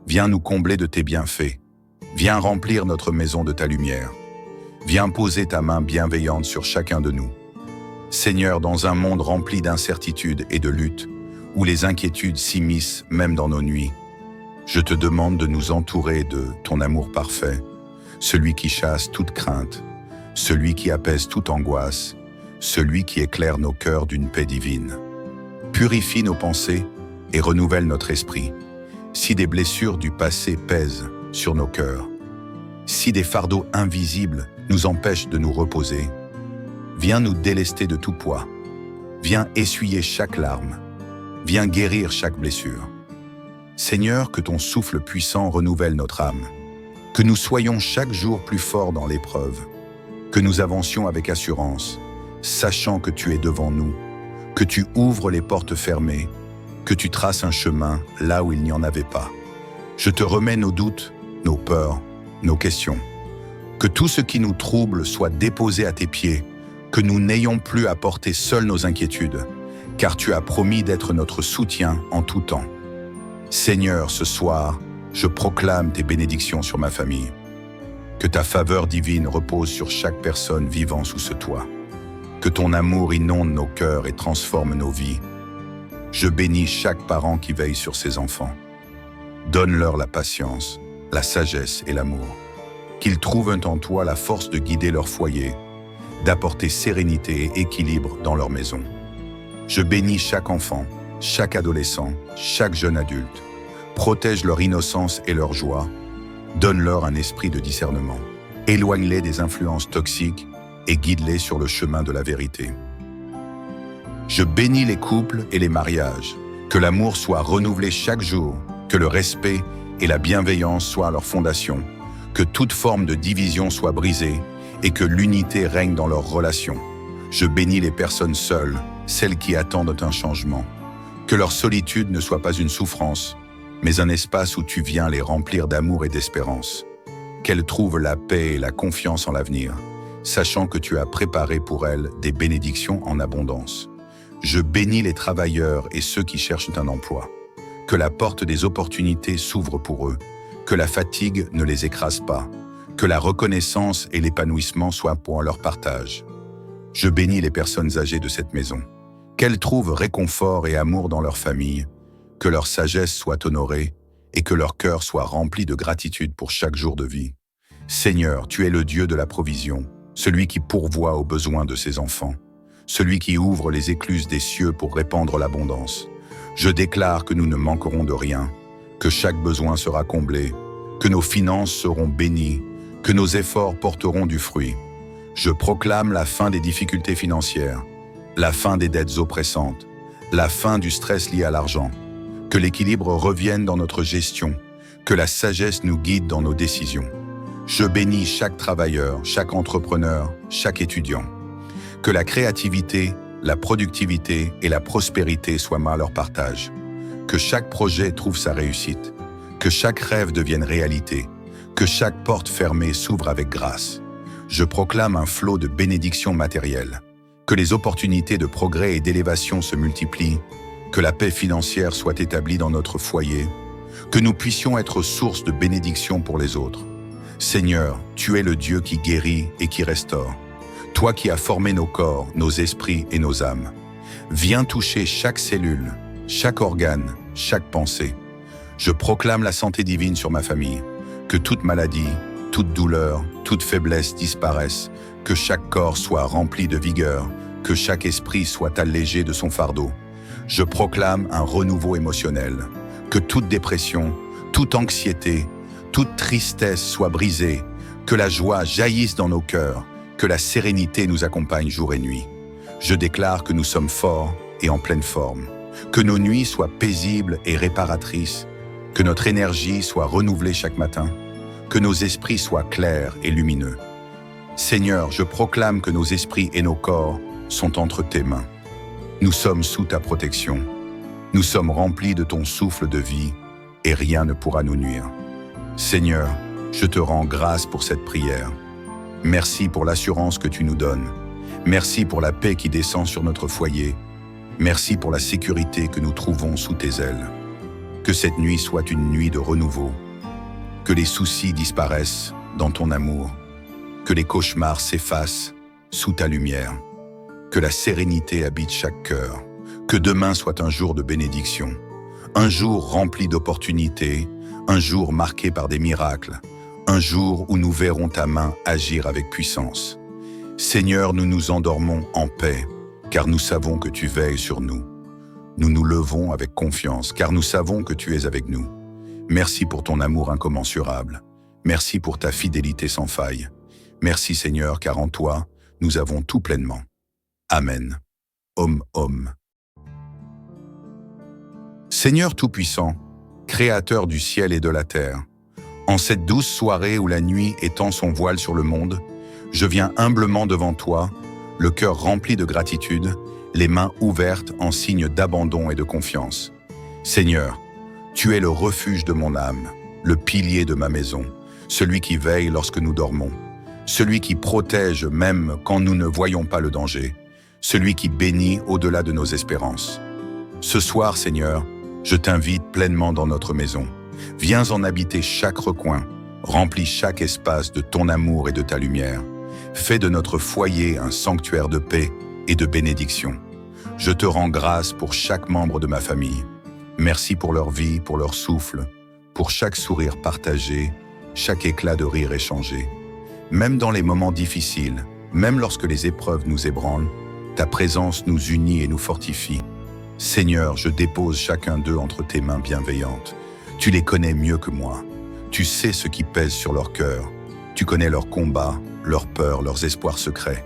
S1: Viens nous combler de tes bienfaits. Viens remplir notre maison de ta lumière. Viens poser ta main bienveillante sur chacun de nous. Seigneur, dans un monde rempli d'incertitudes et de luttes, où les inquiétudes s'immiscent même dans nos nuits, je te demande de nous entourer de ton amour parfait, celui qui chasse toute crainte, celui qui apaise toute angoisse, celui qui éclaire nos cœurs d'une paix divine. Purifie nos pensées et renouvelle notre esprit. Si des blessures du passé pèsent sur nos cœurs, si des fardeaux invisibles nous empêchent de nous reposer, viens nous délester de tout poids. Viens essuyer chaque larme. Viens guérir chaque blessure. Seigneur, que ton souffle puissant renouvelle notre âme. Que nous soyons chaque jour plus forts dans l'épreuve. Que nous avancions avec assurance, sachant que tu es devant nous, que tu ouvres les portes fermées, que tu traces un chemin là où il n'y en avait pas. Je te remets nos doutes, nos peurs, nos questions. Que tout ce qui nous trouble soit déposé à tes pieds, que nous n'ayons plus à porter seuls nos inquiétudes, car tu as promis d'être notre soutien en tout temps. Seigneur, ce soir, je proclame tes bénédictions sur ma famille. Que ta faveur divine repose sur chaque personne vivant sous ce toit. Que ton amour inonde nos cœurs et transforme nos vies. Je bénis chaque parent qui veille sur ses enfants. Donne-leur la patience, la sagesse et l'amour. Qu'ils trouvent en toi la force de guider leur foyer, d'apporter sérénité et équilibre dans leur maison. Je bénis chaque enfant, chaque adolescent, chaque jeune adulte. Protège leur innocence et leur joie. Donne-leur un esprit de discernement. Éloigne-les des influences toxiques et guide-les sur le chemin de la vérité. Je bénis les couples et les mariages. Que l'amour soit renouvelé chaque jour, que le respect et la bienveillance soient leur fondation, que toute forme de division soit brisée et que l'unité règne dans leurs relations. Je bénis les personnes seules, celles qui attendent un changement. Que leur solitude ne soit pas une souffrance, mais un espace où tu viens les remplir d'amour et d'espérance. Qu'elles trouvent la paix et la confiance en l'avenir, sachant que tu as préparé pour elles des bénédictions en abondance. Je bénis les travailleurs et ceux qui cherchent un emploi. Que la porte des opportunités s'ouvre pour eux, que la fatigue ne les écrase pas, que la reconnaissance et l'épanouissement soient pour leur partage. Je bénis les personnes âgées de cette maison. Qu'elles trouvent réconfort et amour dans leur famille, que leur sagesse soit honorée et que leur cœur soit rempli de gratitude pour chaque jour de vie. Seigneur, tu es le Dieu de la provision, celui qui pourvoit aux besoins de ses enfants, celui qui ouvre les écluses des cieux pour répandre l'abondance. Je déclare que nous ne manquerons de rien, que chaque besoin sera comblé, que nos finances seront bénies, que nos efforts porteront du fruit. Je proclame la fin des difficultés financières, la fin des dettes oppressantes, la fin du stress lié à l'argent, que l'équilibre revienne dans notre gestion, que la sagesse nous guide dans nos décisions. Je bénis chaque travailleur, chaque entrepreneur, chaque étudiant. Que la créativité, la productivité et la prospérité soient à leur partage. Que chaque projet trouve sa réussite. Que chaque rêve devienne réalité. Que chaque porte fermée s'ouvre avec grâce. Je proclame un flot de bénédictions matérielles. Que les opportunités de progrès et d'élévation se multiplient. Que la paix financière soit établie dans notre foyer. Que nous puissions être source de bénédictions pour les autres. Seigneur, tu es le Dieu qui guérit et qui restaure. Toi qui as formé nos corps, nos esprits et nos âmes. Viens toucher chaque cellule, chaque organe, chaque pensée. Je proclame la santé divine sur ma famille. Que toute maladie, toute douleur, toute faiblesse disparaisse. Que chaque corps soit rempli de vigueur. Que chaque esprit soit allégé de son fardeau. Je proclame un renouveau émotionnel. Que toute dépression, toute anxiété, toute tristesse soit brisée. Que la joie jaillisse dans nos cœurs. Que la sérénité nous accompagne jour et nuit. Je déclare que nous sommes forts et en pleine forme. Que nos nuits soient paisibles et réparatrices. Que notre énergie soit renouvelée chaque matin. Que nos esprits soient clairs et lumineux. Seigneur, je proclame que nos esprits et nos corps sont entre tes mains. Nous sommes sous ta protection. Nous sommes remplis de ton souffle de vie et rien ne pourra nous nuire. Seigneur, je te rends grâce pour cette prière. Merci pour l'assurance que tu nous donnes. Merci pour la paix qui descend sur notre foyer. Merci pour la sécurité que nous trouvons sous tes ailes. Que cette nuit soit une nuit de renouveau. Que les soucis disparaissent dans ton amour. Que les cauchemars s'effacent sous ta lumière. Que la sérénité habite chaque cœur. Que demain soit un jour de bénédiction. Un jour rempli d'opportunités. Un jour marqué par des miracles. Un jour où nous verrons ta main agir avec puissance. Seigneur, nous nous endormons en paix, car nous savons que tu veilles sur nous. Nous nous levons avec confiance, car nous savons que tu es avec nous. Merci pour ton amour incommensurable. Merci pour ta fidélité sans faille. Merci Seigneur, car en toi, nous avons tout pleinement. Amen. Om. Seigneur Tout-Puissant, Créateur du ciel et de la terre, en cette douce soirée où la nuit étend son voile sur le monde, je viens humblement devant toi, le cœur rempli de gratitude, les mains ouvertes en signe d'abandon et de confiance. Seigneur, tu es le refuge de mon âme, le pilier de ma maison, celui qui veille lorsque nous dormons, celui qui protège même quand nous ne voyons pas le danger, celui qui bénit au-delà de nos espérances. Ce soir, Seigneur, je t'invite pleinement dans notre maison. Viens en habiter chaque recoin, remplis chaque espace de ton amour et de ta lumière. Fais de notre foyer un sanctuaire de paix et de bénédiction. Je te rends grâce pour chaque membre de ma famille. Merci pour leur vie, pour leur souffle, pour chaque sourire partagé, chaque éclat de rire échangé. Même dans les moments difficiles, même lorsque les épreuves nous ébranlent, ta présence nous unit et nous fortifie. Seigneur, je dépose chacun d'eux entre tes mains bienveillantes. Tu les connais mieux que moi. Tu sais ce qui pèse sur leur cœur. Tu connais leurs combats, leurs peurs, leurs espoirs secrets.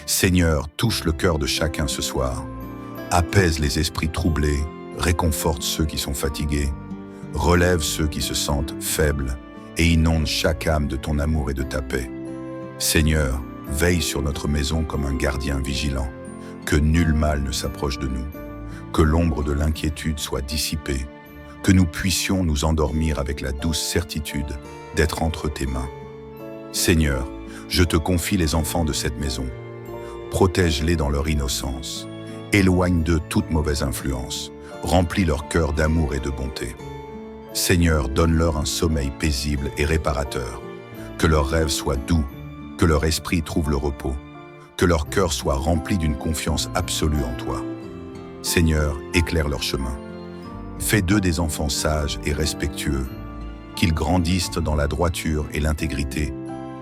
S1: Seigneur, touche le cœur de chacun ce soir. Apaise les esprits troublés, réconforte ceux qui sont fatigués, relève ceux qui se sentent faibles et inonde chaque âme de ton amour et de ta paix. Seigneur, veille sur notre maison comme un gardien vigilant, que nul mal ne s'approche de nous, que l'ombre de l'inquiétude soit dissipée, que nous puissions nous endormir avec la douce certitude d'être entre tes mains. Seigneur, je te confie les enfants de cette maison. Protège-les dans leur innocence. Éloigne d'eux toute mauvaise influence. Remplis leur cœur d'amour et de bonté. Seigneur, donne-leur un sommeil paisible et réparateur. Que leurs rêves soient doux, que leur esprit trouve le repos, que leur cœur soit rempli d'une confiance absolue en toi. Seigneur, éclaire leur chemin. Fais d'eux des enfants sages et respectueux, qu'ils grandissent dans la droiture et l'intégrité,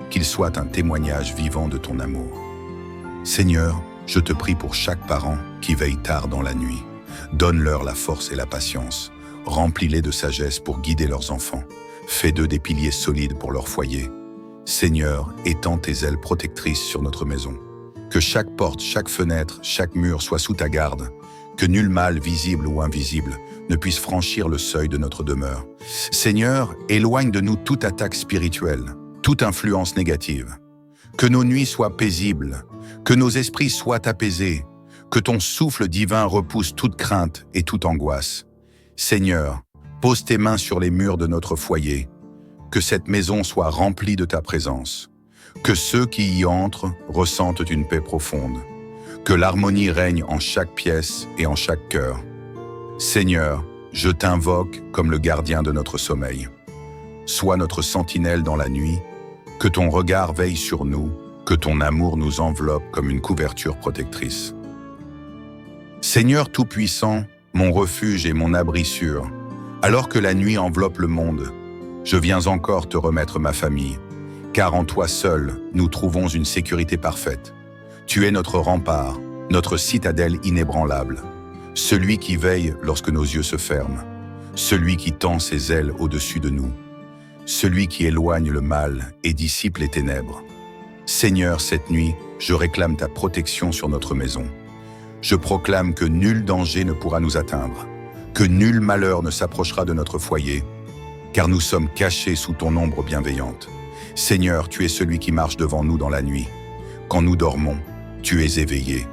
S1: qu'ils soient un témoignage vivant de ton amour. Seigneur, je te prie pour chaque parent qui veille tard dans la nuit. Donne-leur la force et la patience. Remplis-les de sagesse pour guider leurs enfants. Fais d'eux des piliers solides pour leur foyer. Seigneur, étends tes ailes protectrices sur notre maison. Que chaque porte, chaque fenêtre, chaque mur soit sous ta garde. Que nul mal, visible ou invisible, ne puisse franchir le seuil de notre demeure. Seigneur, éloigne de nous toute attaque spirituelle. toute influence négative. Que nos nuits soient paisibles, que nos esprits soient apaisés, que ton souffle divin repousse toute crainte et toute angoisse. Seigneur, pose tes mains sur les murs de notre foyer, que cette maison soit remplie de ta présence, que ceux qui y entrent ressentent une paix profonde, que l'harmonie règne en chaque pièce et en chaque cœur. Seigneur, je t'invoque comme le gardien de notre sommeil. Sois notre sentinelle dans la nuit, que ton regard veille sur nous, que ton amour nous enveloppe comme une couverture protectrice. Seigneur Tout-Puissant, mon refuge et mon abri sûr, alors que la nuit enveloppe le monde, je viens encore te remettre ma famille, car en toi seul, nous trouvons une sécurité parfaite. Tu es notre rempart, notre citadelle inébranlable, celui qui veille lorsque nos yeux se ferment, celui qui tend ses ailes au-dessus de nous, celui qui éloigne le mal et dissipe les ténèbres. Seigneur, cette nuit, je réclame ta protection sur notre maison. Je proclame que nul danger ne pourra nous atteindre, que nul malheur ne s'approchera de notre foyer, car nous sommes cachés sous ton ombre bienveillante. Seigneur, tu es celui qui marche devant nous dans la nuit. Quand nous dormons, tu es éveillé.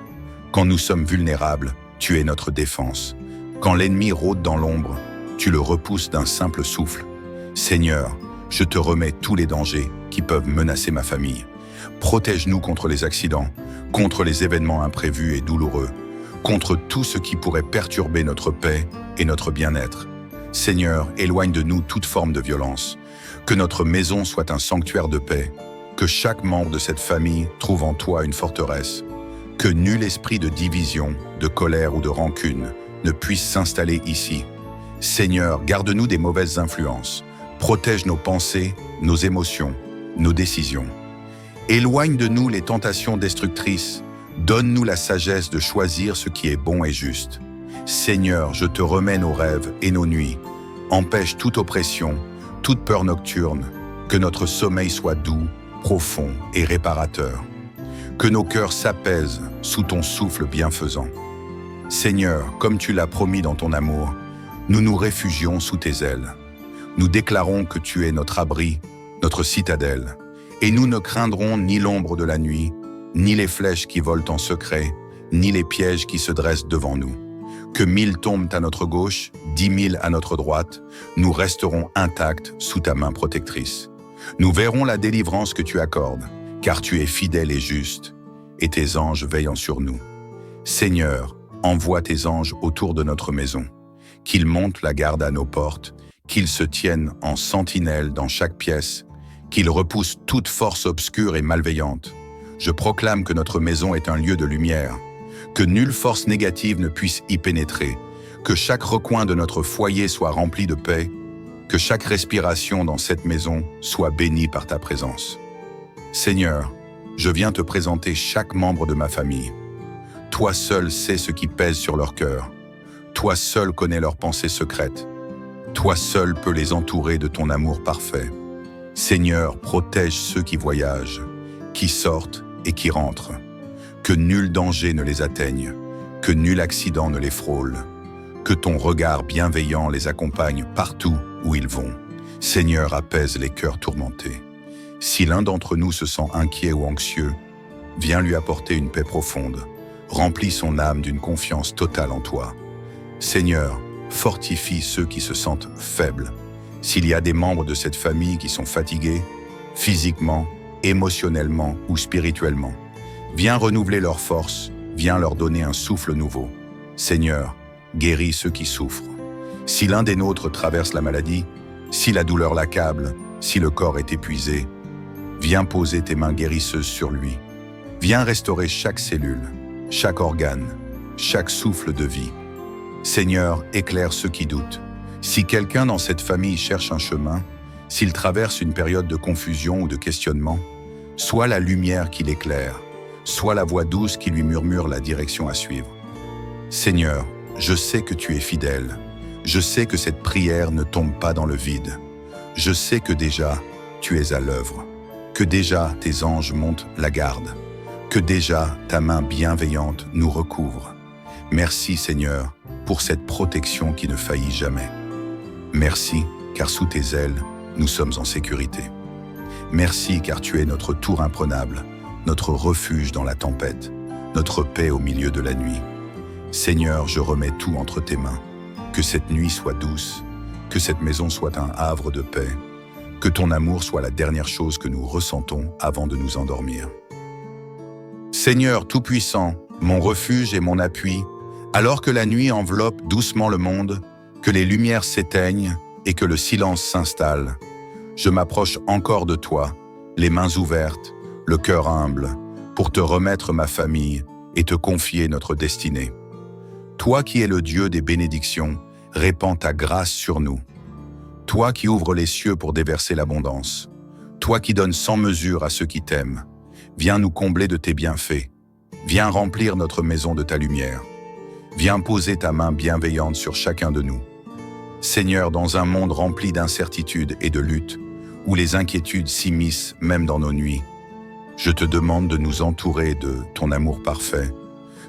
S1: Quand nous sommes vulnérables, tu es notre défense. Quand l'ennemi rôde dans l'ombre, tu le repousses d'un simple souffle. Seigneur, je te remets tous les dangers qui peuvent menacer ma famille. Protège-nous contre les accidents, contre les événements imprévus et douloureux, contre tout ce qui pourrait perturber notre paix et notre bien-être. Seigneur, éloigne de nous toute forme de violence. Que notre maison soit un sanctuaire de paix. Que chaque membre de cette famille trouve en toi une forteresse. Que nul esprit de division, de colère ou de rancune ne puisse s'installer ici. Seigneur, garde-nous des mauvaises influences. Protège nos pensées, nos émotions, nos décisions. Éloigne de nous les tentations destructrices. Donne-nous la sagesse de choisir ce qui est bon et juste. Seigneur, je te remets nos rêves et nos nuits. Empêche toute oppression, toute peur nocturne. Que notre sommeil soit doux, profond et réparateur. Que nos cœurs s'apaisent sous ton souffle bienfaisant. Seigneur, comme tu l'as promis dans ton amour, nous nous réfugions sous tes ailes. Nous déclarons que tu es notre abri, notre citadelle, et nous ne craindrons ni l'ombre de la nuit, ni les flèches qui volent en secret, ni les pièges qui se dressent devant nous. Que 1000 tombent à notre gauche, 10 000 à notre droite, nous resterons intacts sous ta main protectrice. Nous verrons la délivrance que tu accordes, car tu es fidèle et juste, et tes anges veillant sur nous. Seigneur, envoie tes anges autour de notre maison, qu'ils montent la garde à nos portes, qu'ils se tiennent en sentinelle dans chaque pièce, qu'ils repoussent toute force obscure et malveillante. Je proclame que notre maison est un lieu de lumière, que nulle force négative ne puisse y pénétrer, que chaque recoin de notre foyer soit rempli de paix, que chaque respiration dans cette maison soit bénie par ta présence. Seigneur, je viens te présenter chaque membre de ma famille. Toi seul sais ce qui pèse sur leur cœur. Toi seul connais leurs pensées secrètes. Toi seul peux les entourer de ton amour parfait. Seigneur, protège ceux qui voyagent, qui sortent et qui rentrent. Que nul danger ne les atteigne, que nul accident ne les frôle. Que ton regard bienveillant les accompagne partout où ils vont. Seigneur, apaise les cœurs tourmentés. Si l'un d'entre nous se sent inquiet ou anxieux, viens lui apporter une paix profonde. Remplis son âme d'une confiance totale en toi. Seigneur, fortifie ceux qui se sentent faibles. S'il y a des membres de cette famille qui sont fatigués, physiquement, émotionnellement ou spirituellement, viens renouveler leurs forces, viens leur donner un souffle nouveau. Seigneur, guéris ceux qui souffrent. Si l'un des nôtres traverse la maladie, si la douleur l'accable, si le corps est épuisé, viens poser tes mains guérisseuses sur lui. Viens restaurer chaque cellule, chaque organe, chaque souffle de vie. Seigneur, éclaire ceux qui doutent. Si quelqu'un dans cette famille cherche un chemin, s'il traverse une période de confusion ou de questionnement, sois la lumière qui l'éclaire, sois la voix douce qui lui murmure la direction à suivre. Seigneur, je sais que tu es fidèle. Je sais que cette prière ne tombe pas dans le vide. Je sais que déjà, tu es à l'œuvre, que déjà tes anges montent la garde, que déjà ta main bienveillante nous recouvre. Merci Seigneur pour cette protection qui ne faillit jamais. Merci, car sous tes ailes, nous sommes en sécurité. Merci car tu es notre tour imprenable, notre refuge dans la tempête, notre paix au milieu de la nuit. Seigneur, je remets tout entre tes mains. Que cette nuit soit douce, que cette maison soit un havre de paix, que ton amour soit la dernière chose que nous ressentons avant de nous endormir. Seigneur Tout-Puissant, mon refuge et mon appui, alors que la nuit enveloppe doucement le monde, que les lumières s'éteignent et que le silence s'installe, je m'approche encore de toi, les mains ouvertes, le cœur humble, pour te remettre ma famille et te confier notre destinée. Toi qui es le Dieu des bénédictions, répands ta grâce sur nous. Toi qui ouvres les cieux pour déverser l'abondance. Toi qui donnes sans mesure à ceux qui t'aiment. Viens nous combler de tes bienfaits. Viens remplir notre maison de ta lumière. Viens poser ta main bienveillante sur chacun de nous. Seigneur, dans un monde rempli d'incertitudes et de luttes, où les inquiétudes s'immiscent même dans nos nuits, je te demande de nous entourer de ton amour parfait,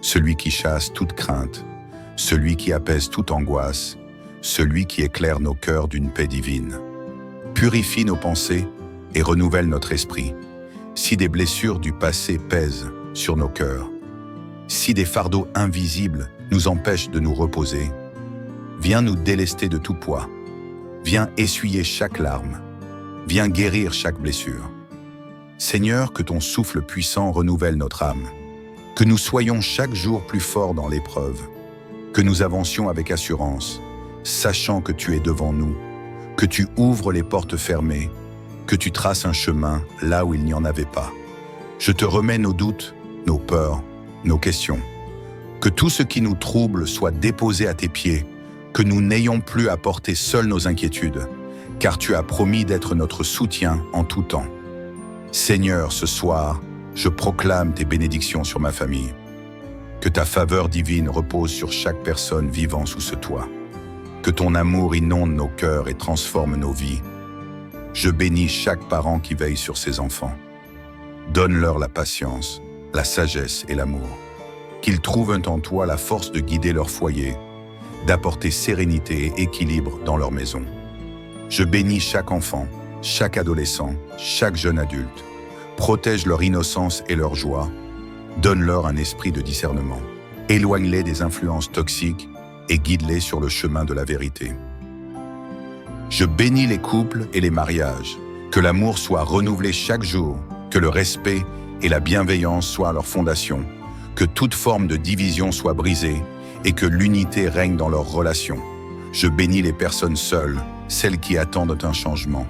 S1: celui qui chasse toute crainte, celui qui apaise toute angoisse, celui qui éclaire nos cœurs d'une paix divine. Purifie nos pensées et renouvelle notre esprit. Si des blessures du passé pèsent sur nos cœurs, si des fardeaux invisibles nous empêchent de nous reposer, viens nous délester de tout poids. Viens essuyer chaque larme. Viens guérir chaque blessure. Seigneur, que ton souffle puissant renouvelle notre âme. Que nous soyons chaque jour plus forts dans l'épreuve. Que nous avancions avec assurance, sachant que tu es devant nous, que tu ouvres les portes fermées, que tu traces un chemin là où il n'y en avait pas. Je te remets nos doutes, nos peurs, nos questions. Que tout ce qui nous trouble soit déposé à tes pieds, que nous n'ayons plus à porter seuls nos inquiétudes, car tu as promis d'être notre soutien en tout temps. Seigneur, ce soir, je proclame tes bénédictions sur ma famille. Que ta faveur divine repose sur chaque personne vivant sous ce toit. Que ton amour inonde nos cœurs et transforme nos vies. Je bénis chaque parent qui veille sur ses enfants. Donne-leur la patience, la sagesse et l'amour. Qu'ils trouvent en toi la force de guider leur foyer, d'apporter sérénité et équilibre dans leur maison. Je bénis chaque enfant, chaque adolescent, chaque jeune adulte. Protège leur innocence et leur joie. Donne-leur un esprit de discernement. Éloigne-les des influences toxiques et guide-les sur le chemin de la vérité. Je bénis les couples et les mariages. Que l'amour soit renouvelé chaque jour, que le respect et la bienveillance soient leur fondation, que toute forme de division soit brisée et que l'unité règne dans leurs relations. Je bénis les personnes seules, celles qui attendent un changement.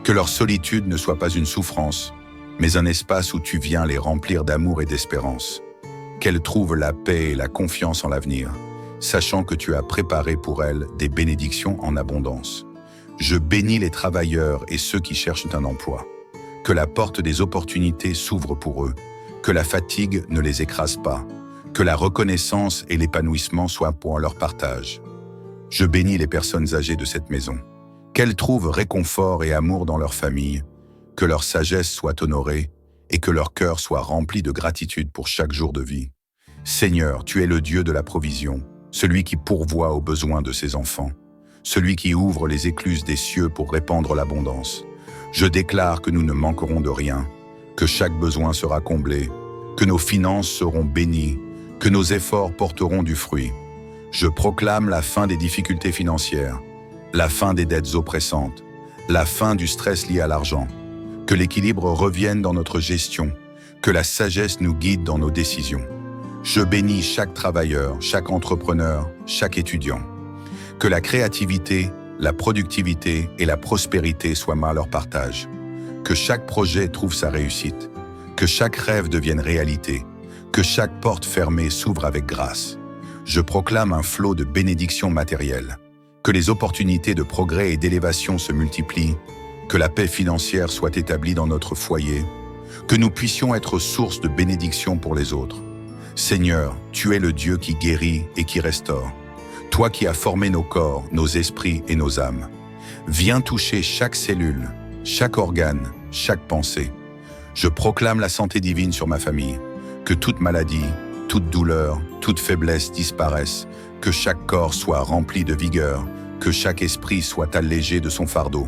S1: Que leur solitude ne soit pas une souffrance, mais un espace où tu viens les remplir d'amour et d'espérance. Qu'elles trouvent la paix et la confiance en l'avenir, sachant que tu as préparé pour elles des bénédictions en abondance. Je bénis les travailleurs et ceux qui cherchent un emploi. Que la porte des opportunités s'ouvre pour eux, que la fatigue ne les écrase pas, que la reconnaissance et l'épanouissement soient pour leur partage. Je bénis les personnes âgées de cette maison. Qu'elles trouvent réconfort et amour dans leur famille, que leur sagesse soit honorée et que leur cœur soit rempli de gratitude pour chaque jour de vie. Seigneur, tu es le Dieu de la provision, celui qui pourvoit aux besoins de ses enfants, celui qui ouvre les écluses des cieux pour répandre l'abondance. Je déclare que nous ne manquerons de rien, que chaque besoin sera comblé, que nos finances seront bénies, que nos efforts porteront du fruit. Je proclame la fin des difficultés financières, la fin des dettes oppressantes, la fin du stress lié à l'argent, que l'équilibre revienne dans notre gestion, que la sagesse nous guide dans nos décisions. Je bénis chaque travailleur, chaque entrepreneur, chaque étudiant. Que la créativité, la productivité et la prospérité soient à leur partage. Que chaque projet trouve sa réussite. Que chaque rêve devienne réalité. Que chaque porte fermée s'ouvre avec grâce. Je proclame un flot de bénédictions matérielles. Que les opportunités de progrès et d'élévation se multiplient. Que la paix financière soit établie dans notre foyer. Que nous puissions être source de bénédictions pour les autres. Seigneur, tu es le Dieu qui guérit et qui restaure. Toi qui as formé nos corps, nos esprits et nos âmes. Viens toucher chaque cellule, chaque organe, chaque pensée. Je proclame la santé divine sur ma famille. Que toute maladie, toute douleur, toute faiblesse disparaisse. Que chaque corps soit rempli de vigueur. Que chaque esprit soit allégé de son fardeau.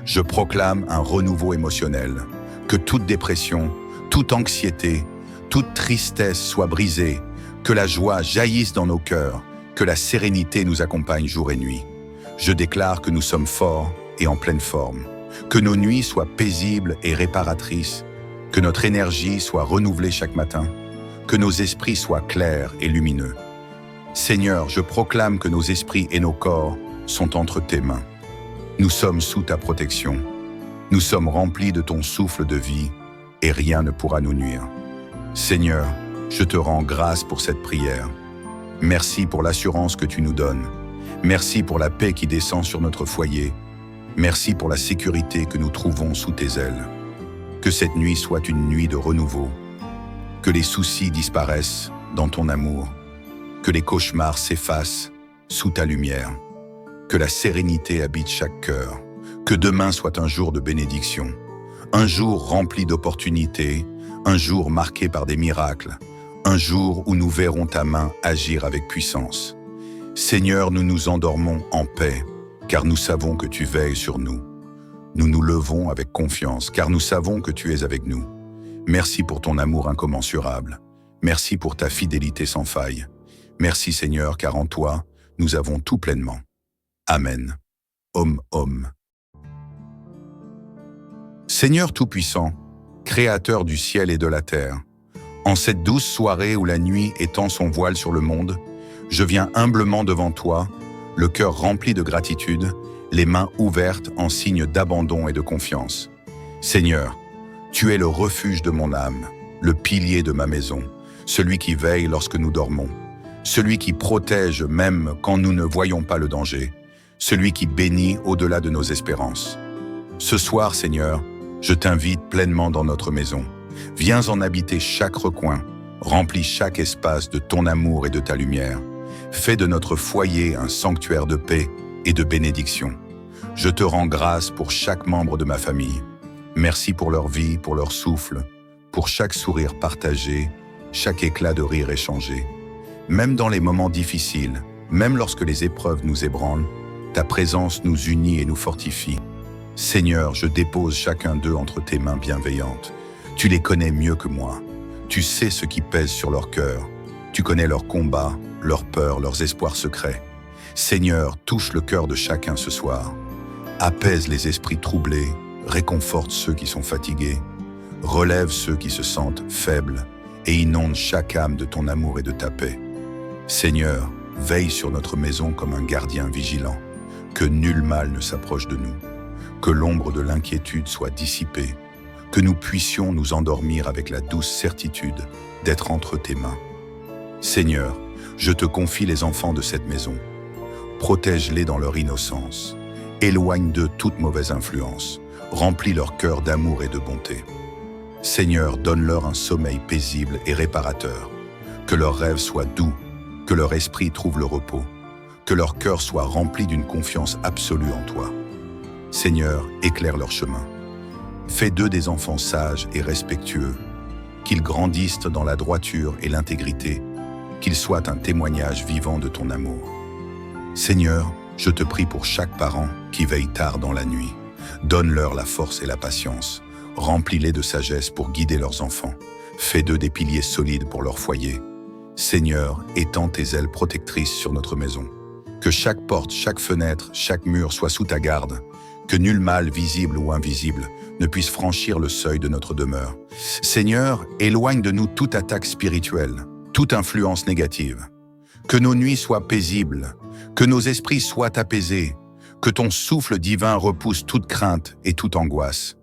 S1: Je proclame un renouveau émotionnel, que toute dépression, toute anxiété, toute tristesse soit brisée, que la joie jaillisse dans nos cœurs, que la sérénité nous accompagne jour et nuit. Je déclare que nous sommes forts et en pleine forme, que nos nuits soient paisibles et réparatrices, que notre énergie soit renouvelée chaque matin, que nos esprits soient clairs et lumineux. Seigneur, je proclame que nos esprits et nos corps sont entre tes mains. Nous sommes sous ta protection. Nous sommes remplis de ton souffle de vie et rien ne pourra nous nuire. Seigneur, je te rends grâce pour cette prière. Merci pour l'assurance que tu nous donnes. Merci pour la paix qui descend sur notre foyer. Merci pour la sécurité que nous trouvons sous tes ailes. Que cette nuit soit une nuit de renouveau. Que les soucis disparaissent dans ton amour. Que les cauchemars s'effacent sous ta lumière. Que la sérénité habite chaque cœur. Que demain soit un jour de bénédiction. Un jour rempli d'opportunités. Un jour marqué par des miracles. Un jour où nous verrons ta main agir avec puissance. Seigneur, nous nous endormons en paix, car nous savons que tu veilles sur nous. Nous nous levons avec confiance, car nous savons que tu es avec nous. Merci pour ton amour incommensurable. Merci pour ta fidélité sans faille. Merci Seigneur, car en toi, nous avons tout pleinement. Amen. Om. Seigneur Tout-Puissant, Créateur du ciel et de la terre, en cette douce soirée où la nuit étend son voile sur le monde, je viens humblement devant toi, le cœur rempli de gratitude, les mains ouvertes en signe d'abandon et de confiance. Seigneur, tu es le refuge de mon âme, le pilier de ma maison, celui qui veille lorsque nous dormons, celui qui protège même quand nous ne voyons pas le danger, celui qui bénit au-delà de nos espérances. Ce soir, Seigneur, je t'invite pleinement dans notre maison. Viens en habiter chaque recoin, remplis chaque espace de ton amour et de ta lumière. Fais de notre foyer un sanctuaire de paix et de bénédiction. Je te rends grâce pour chaque membre de ma famille. Merci pour leur vie, pour leur souffle, pour chaque sourire partagé, chaque éclat de rire échangé. Même dans les moments difficiles, même lorsque les épreuves nous ébranlent, ta présence nous unit et nous fortifie. Seigneur, je dépose chacun d'eux entre tes mains bienveillantes. Tu les connais mieux que moi. Tu sais ce qui pèse sur leur cœur. Tu connais leurs combats, leurs peurs, leurs espoirs secrets. Seigneur, touche le cœur de chacun ce soir. Apaise les esprits troublés, réconforte ceux qui sont fatigués, relève ceux qui se sentent faibles et inonde chaque âme de ton amour et de ta paix. Seigneur, veille sur notre maison comme un gardien vigilant, que nul mal ne s'approche de nous, que l'ombre de l'inquiétude soit dissipée, que nous puissions nous endormir avec la douce certitude d'être entre tes mains. Seigneur, je te confie les enfants de cette maison. Protège-les dans leur innocence. Éloigne d'eux toute mauvaise influence. Remplis leur cœur d'amour et de bonté. Seigneur, donne-leur un sommeil paisible et réparateur. Que leurs rêves soient doux, que leur esprit trouve le repos, que leur cœur soit rempli d'une confiance absolue en toi. Seigneur, éclaire leur chemin. Fais d'eux des enfants sages et respectueux, qu'ils grandissent dans la droiture et l'intégrité, qu'ils soient un témoignage vivant de ton amour. Seigneur, je te prie pour chaque parent qui veille tard dans la nuit. Donne-leur la force et la patience. Remplis-les de sagesse pour guider leurs enfants. Fais d'eux des piliers solides pour leur foyer. Seigneur, étends tes ailes protectrices sur notre maison. Que chaque porte, chaque fenêtre, chaque mur soit sous ta garde. Que nul mal, visible ou invisible, ne puisse franchir le seuil de notre demeure. Seigneur, éloigne de nous toute attaque spirituelle, toute influence négative. Que nos nuits soient paisibles, que nos esprits soient apaisés, que ton souffle divin repousse toute crainte et toute angoisse.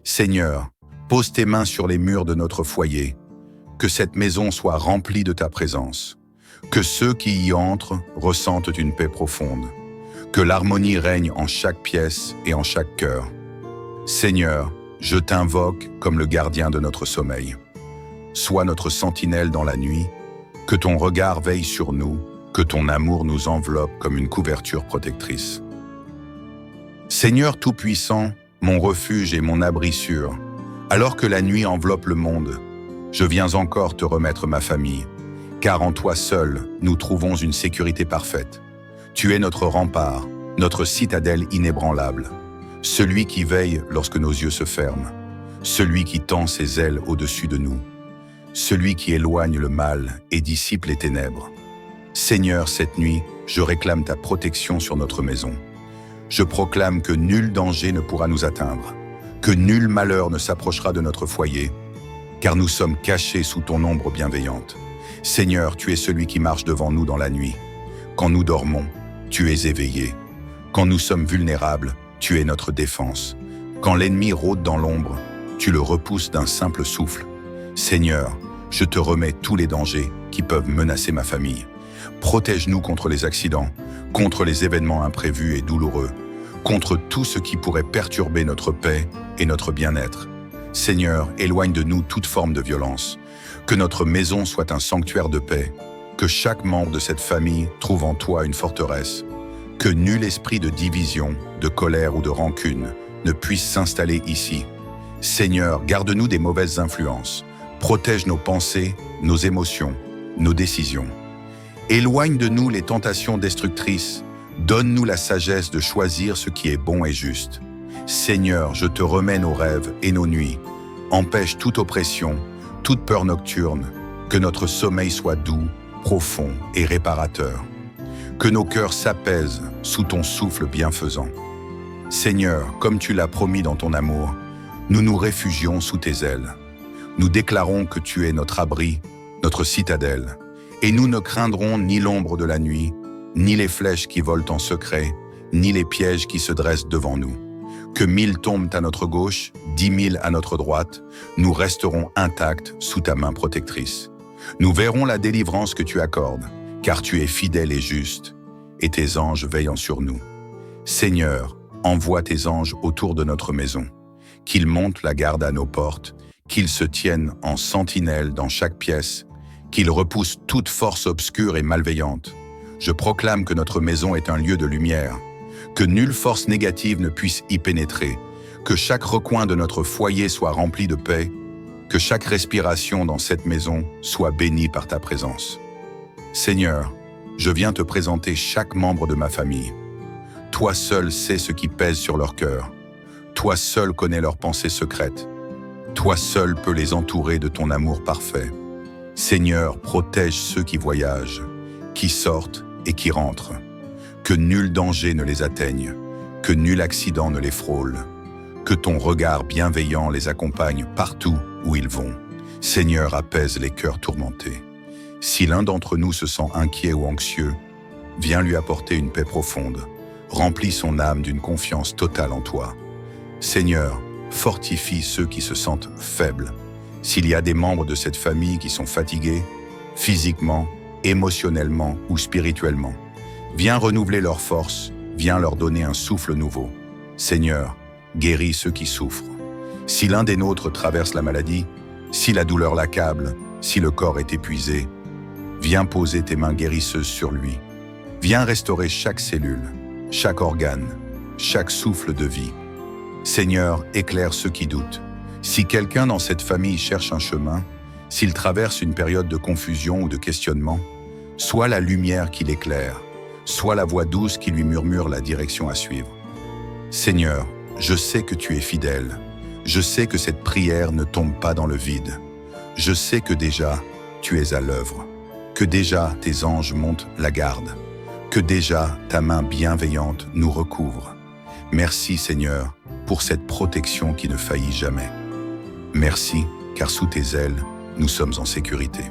S1: Seigneur, pose tes mains sur les murs de notre foyer, que cette maison soit remplie de ta présence, que ceux qui y entrent ressentent une paix profonde, que l'harmonie règne en chaque pièce et en chaque cœur. Seigneur, je t'invoque comme le gardien de notre sommeil. Sois notre sentinelle dans la nuit, que ton regard veille sur nous, que ton amour nous enveloppe comme une couverture protectrice. Seigneur Tout-Puissant, mon refuge et mon abri sûr, alors que la nuit enveloppe le monde, je viens encore te remettre ma famille, car en toi seul, nous trouvons une sécurité parfaite. Tu es notre rempart, notre citadelle inébranlable. celui qui veille lorsque nos yeux se ferment, celui qui tend ses ailes au-dessus de nous, celui qui éloigne le mal et dissipe les ténèbres. Seigneur, cette nuit, je réclame ta protection sur notre maison. Je proclame que nul danger ne pourra nous atteindre, que nul malheur ne s'approchera de notre foyer, car nous sommes cachés sous ton ombre bienveillante. Seigneur, tu es celui qui marche devant nous dans la nuit. Quand nous dormons, tu es éveillé. Quand nous sommes vulnérables, tu es notre défense. Quand l'ennemi rôde dans l'ombre, tu le repousses d'un simple souffle. Seigneur, je te remets tous les dangers qui peuvent menacer ma famille. Protège-nous contre les accidents, contre les événements imprévus et douloureux, contre tout ce qui pourrait perturber notre paix et notre bien-être. Seigneur, éloigne de nous toute forme de violence. Que notre maison soit un sanctuaire de paix. Que chaque membre de cette famille trouve en toi une forteresse. Que nul esprit de division, de colère ou de rancune ne puisse s'installer ici. Seigneur, garde-nous des mauvaises influences. Protège nos pensées, nos émotions, nos décisions. Éloigne de nous les tentations destructrices. Donne-nous la sagesse de choisir ce qui est bon et juste. Seigneur, je te remets nos rêves et nos nuits. Empêche toute oppression, toute peur nocturne. Que notre sommeil soit doux, profond et réparateur. Que nos cœurs s'apaisent sous ton souffle bienfaisant. Seigneur, comme tu l'as promis dans ton amour, nous nous réfugions sous tes ailes. Nous déclarons que tu es notre abri, notre citadelle, et nous ne craindrons ni l'ombre de la nuit, ni les flèches qui volent en secret, ni les pièges qui se dressent devant nous. Que 1000 tombent à notre gauche, 10 000 à notre droite, nous resterons intacts sous ta main protectrice. Nous verrons la délivrance que tu accordes, car tu es fidèle et juste, et tes anges veillent sur nous. Seigneur, envoie tes anges autour de notre maison, qu'ils montent la garde à nos portes, qu'ils se tiennent en sentinelle dans chaque pièce, qu'ils repoussent toute force obscure et malveillante. Je proclame que notre maison est un lieu de lumière, que nulle force négative ne puisse y pénétrer, que chaque recoin de notre foyer soit rempli de paix, que chaque respiration dans cette maison soit bénie par ta présence. Seigneur, je viens te présenter chaque membre de ma famille. Toi seul sais ce qui pèse sur leur cœur. Toi seul connais leurs pensées secrètes. Toi seul peux les entourer de ton amour parfait. Seigneur, protège ceux qui voyagent, qui sortent et qui rentrent. Que nul danger ne les atteigne, que nul accident ne les frôle, que ton regard bienveillant les accompagne partout où ils vont. Seigneur, apaise les cœurs tourmentés. Si l'un d'entre nous se sent inquiet ou anxieux, viens lui apporter une paix profonde. Remplis son âme d'une confiance totale en toi. Seigneur, fortifie ceux qui se sentent faibles. S'il y a des membres de cette famille qui sont fatigués, physiquement, émotionnellement ou spirituellement, viens renouveler leurs forces, viens leur donner un souffle nouveau. Seigneur, guéris ceux qui souffrent. Si l'un des nôtres traverse la maladie, si la douleur l'accable, si le corps est épuisé, viens poser tes mains guérisseuses sur lui. Viens restaurer chaque cellule, chaque organe, chaque souffle de vie. Seigneur, éclaire ceux qui doutent. Si quelqu'un dans cette famille cherche un chemin, s'il traverse une période de confusion ou de questionnement, sois la lumière qui l'éclaire, sois la voix douce qui lui murmure la direction à suivre. Seigneur, je sais que tu es fidèle. Je sais que cette prière ne tombe pas dans le vide. Je sais que déjà, tu es à l'œuvre, que déjà tes anges montent la garde, que déjà ta main bienveillante nous recouvre. Merci Seigneur pour cette protection qui ne faillit jamais. Merci car sous tes ailes, nous sommes en sécurité.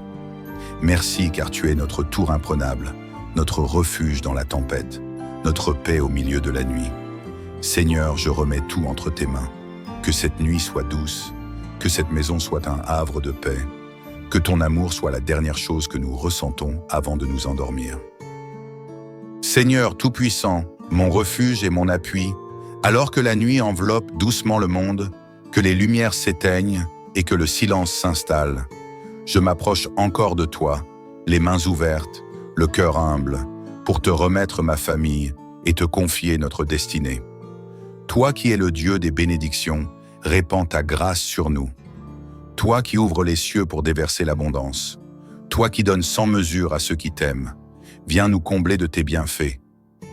S1: Merci car tu es notre tour imprenable, notre refuge dans la tempête, notre paix au milieu de la nuit. Seigneur, je remets tout entre tes mains. Que cette nuit soit douce, que cette maison soit un havre de paix, que ton amour soit la dernière chose que nous ressentons avant de nous endormir. Seigneur Tout-Puissant, mon refuge et mon appui, alors que la nuit enveloppe doucement le monde, que les lumières s'éteignent et que le silence s'installe, je m'approche encore de toi, les mains ouvertes, le cœur humble, pour te remettre ma famille et te confier notre destinée. Toi qui es le Dieu des bénédictions, répands ta grâce sur nous. Toi qui ouvres les cieux pour déverser l'abondance. Toi qui donnes sans mesure à ceux qui t'aiment. Viens nous combler de tes bienfaits.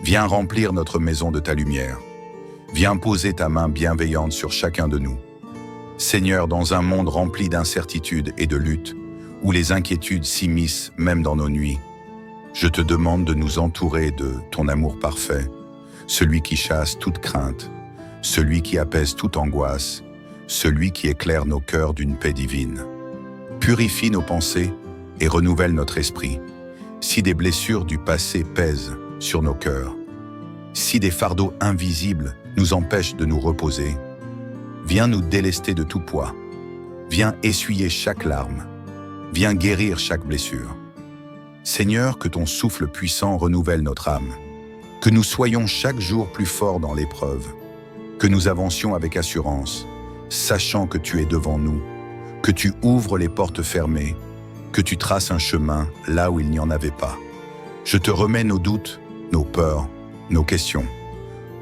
S1: Viens remplir notre maison de ta lumière. Viens poser ta main bienveillante sur chacun de nous. Seigneur, dans un monde rempli d'incertitudes et de luttes, où les inquiétudes s'immiscent même dans nos nuits, je te demande de nous entourer de ton amour parfait, celui qui chasse toute crainte, celui qui apaise toute angoisse, celui qui éclaire nos cœurs d'une paix divine. Purifie nos pensées et renouvelle notre esprit. Si des blessures du passé pèsent sur nos cœurs, si des fardeaux invisibles nous empêchent de nous reposer, viens nous délester de tout poids. Viens essuyer chaque larme. Viens guérir chaque blessure. Seigneur, que ton souffle puissant renouvelle notre âme. Que nous soyons chaque jour plus forts dans l'épreuve. Que nous avancions avec assurance, sachant que tu es devant nous, que tu ouvres les portes fermées, que tu traces un chemin là où il n'y en avait pas. Je te remets nos doutes, nos peurs, nos questions.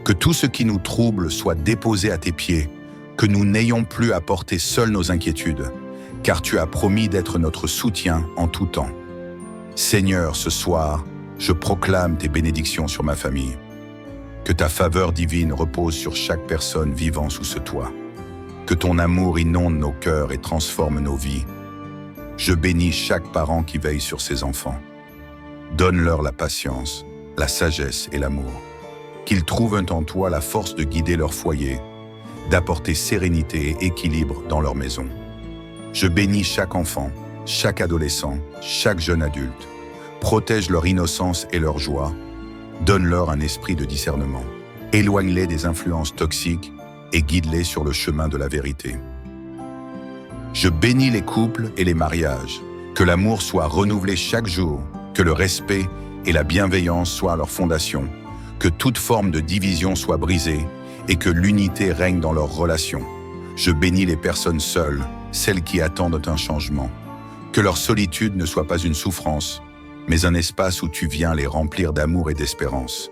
S1: Que tout ce qui nous trouble soit déposé à tes pieds, que nous n'ayons plus à porter seuls nos inquiétudes, car tu as promis d'être notre soutien en tout temps. Seigneur, ce soir, je proclame tes bénédictions sur ma famille. Que ta faveur divine repose sur chaque personne vivant sous ce toit. Que ton amour inonde nos cœurs et transforme nos vies. Je bénis chaque parent qui veille sur ses enfants. Donne-leur la patience, la sagesse et l'amour. Qu'ils trouvent en toi la force de guider leur foyer, d'apporter sérénité et équilibre dans leur maison. Je bénis chaque enfant, chaque adolescent, chaque jeune adulte. Protège leur innocence et leur joie. Donne-leur un esprit de discernement. Éloigne-les des influences toxiques et guide-les sur le chemin de la vérité. Je bénis les couples et les mariages. Que l'amour soit renouvelé chaque jour, que le respect et la bienveillance soient leur fondation, que toute forme de division soit brisée et que l'unité règne dans leurs relations. Je bénis les personnes seules, celles qui attendent un changement. Que leur solitude ne soit pas une souffrance, mais un espace où tu viens les remplir d'amour et d'espérance.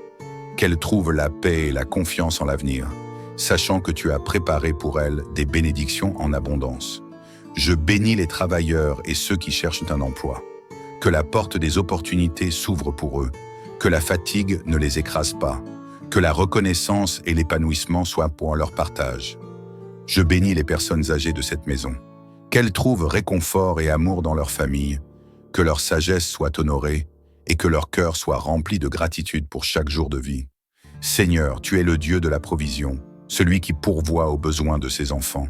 S1: Qu'elles trouvent la paix et la confiance en l'avenir, sachant que tu as préparé pour elles des bénédictions en abondance. Je bénis les travailleurs et ceux qui cherchent un emploi. Que la porte des opportunités s'ouvre pour eux, que la fatigue ne les écrase pas, que la reconnaissance et l'épanouissement soient pour leur partage. Je bénis les personnes âgées de cette maison. Qu'elles trouvent réconfort et amour dans leur famille, que leur sagesse soit honorée et que leur cœur soit rempli de gratitude pour chaque jour de vie. Seigneur, tu es le Dieu de la provision, celui qui pourvoit aux besoins de ses enfants,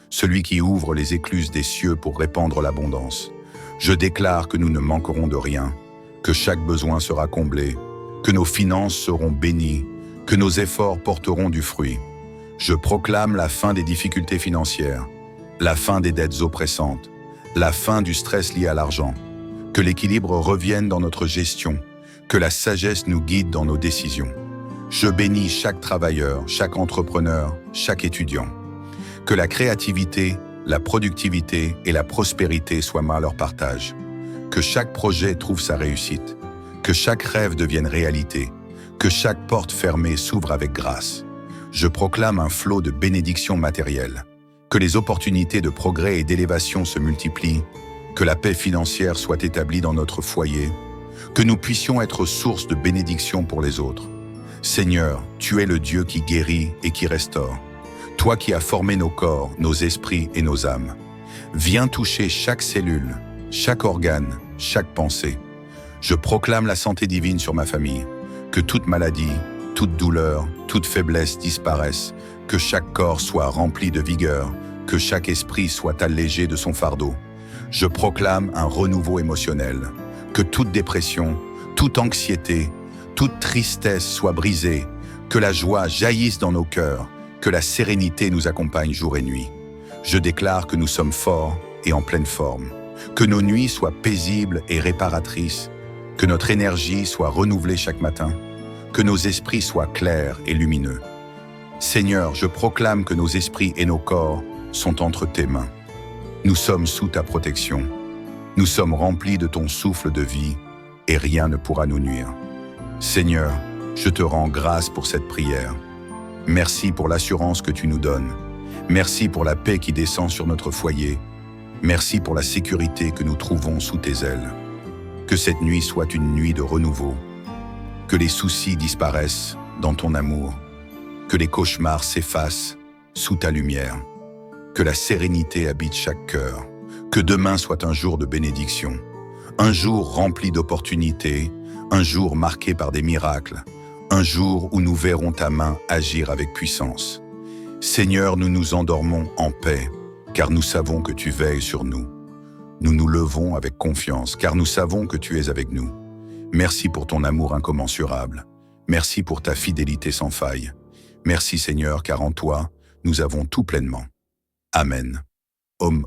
S1: celui qui ouvre les écluses des cieux pour répandre l'abondance. Je déclare que nous ne manquerons de rien, que chaque besoin sera comblé, que nos finances seront bénies, que nos efforts porteront du fruit. Je proclame la fin des difficultés financières, la fin des dettes oppressantes, la fin du stress lié à l'argent, que l'équilibre revienne dans notre gestion, que la sagesse nous guide dans nos décisions. Je bénis chaque travailleur, chaque entrepreneur, chaque étudiant. Que la créativité, la productivité et la prospérité soient à leur partage. Que chaque projet trouve sa réussite. Que chaque rêve devienne réalité. Que chaque porte fermée s'ouvre avec grâce. Je proclame un flot de bénédictions matérielles. Que les opportunités de progrès et d'élévation se multiplient. Que la paix financière soit établie dans notre foyer. Que nous puissions être source de bénédictions pour les autres. Seigneur, tu es le Dieu qui guérit et qui restaure. Toi qui as formé nos corps, nos esprits et nos âmes. Viens toucher chaque cellule, chaque organe, chaque pensée. Je proclame la santé divine sur ma famille. Que toute maladie, toute douleur, toute faiblesse disparaisse. Que chaque corps soit rempli de vigueur. Que chaque esprit soit allégé de son fardeau. Je proclame un renouveau émotionnel. Que toute dépression, toute anxiété, toute tristesse soit brisée. Que la joie jaillisse dans nos cœurs. Que la sérénité nous accompagne jour et nuit. Je déclare que nous sommes forts et en pleine forme. Que nos nuits soient paisibles et réparatrices. Que notre énergie soit renouvelée chaque matin. Que nos esprits soient clairs et lumineux. Seigneur, je proclame que nos esprits et nos corps sont entre tes mains. Nous sommes sous ta protection. Nous sommes remplis de ton souffle de vie et rien ne pourra nous nuire. Seigneur, je te rends grâce pour cette prière. Merci pour l'assurance que tu nous donnes. Merci pour la paix qui descend sur notre foyer. Merci pour la sécurité que nous trouvons sous tes ailes. Que cette nuit soit une nuit de renouveau. Que les soucis disparaissent dans ton amour. Que les cauchemars s'effacent sous ta lumière. Que la sérénité habite chaque cœur. Que demain soit un jour de bénédiction. Un jour rempli d'opportunités. Un jour marqué par des miracles. Un jour où nous verrons ta main agir avec puissance. Seigneur, nous nous endormons en paix, car nous savons que tu veilles sur nous. Nous nous levons avec confiance, car nous savons que tu es avec nous. Merci pour ton amour incommensurable. Merci pour ta fidélité sans faille. Merci Seigneur, car en toi, nous avons tout pleinement. Amen. Om.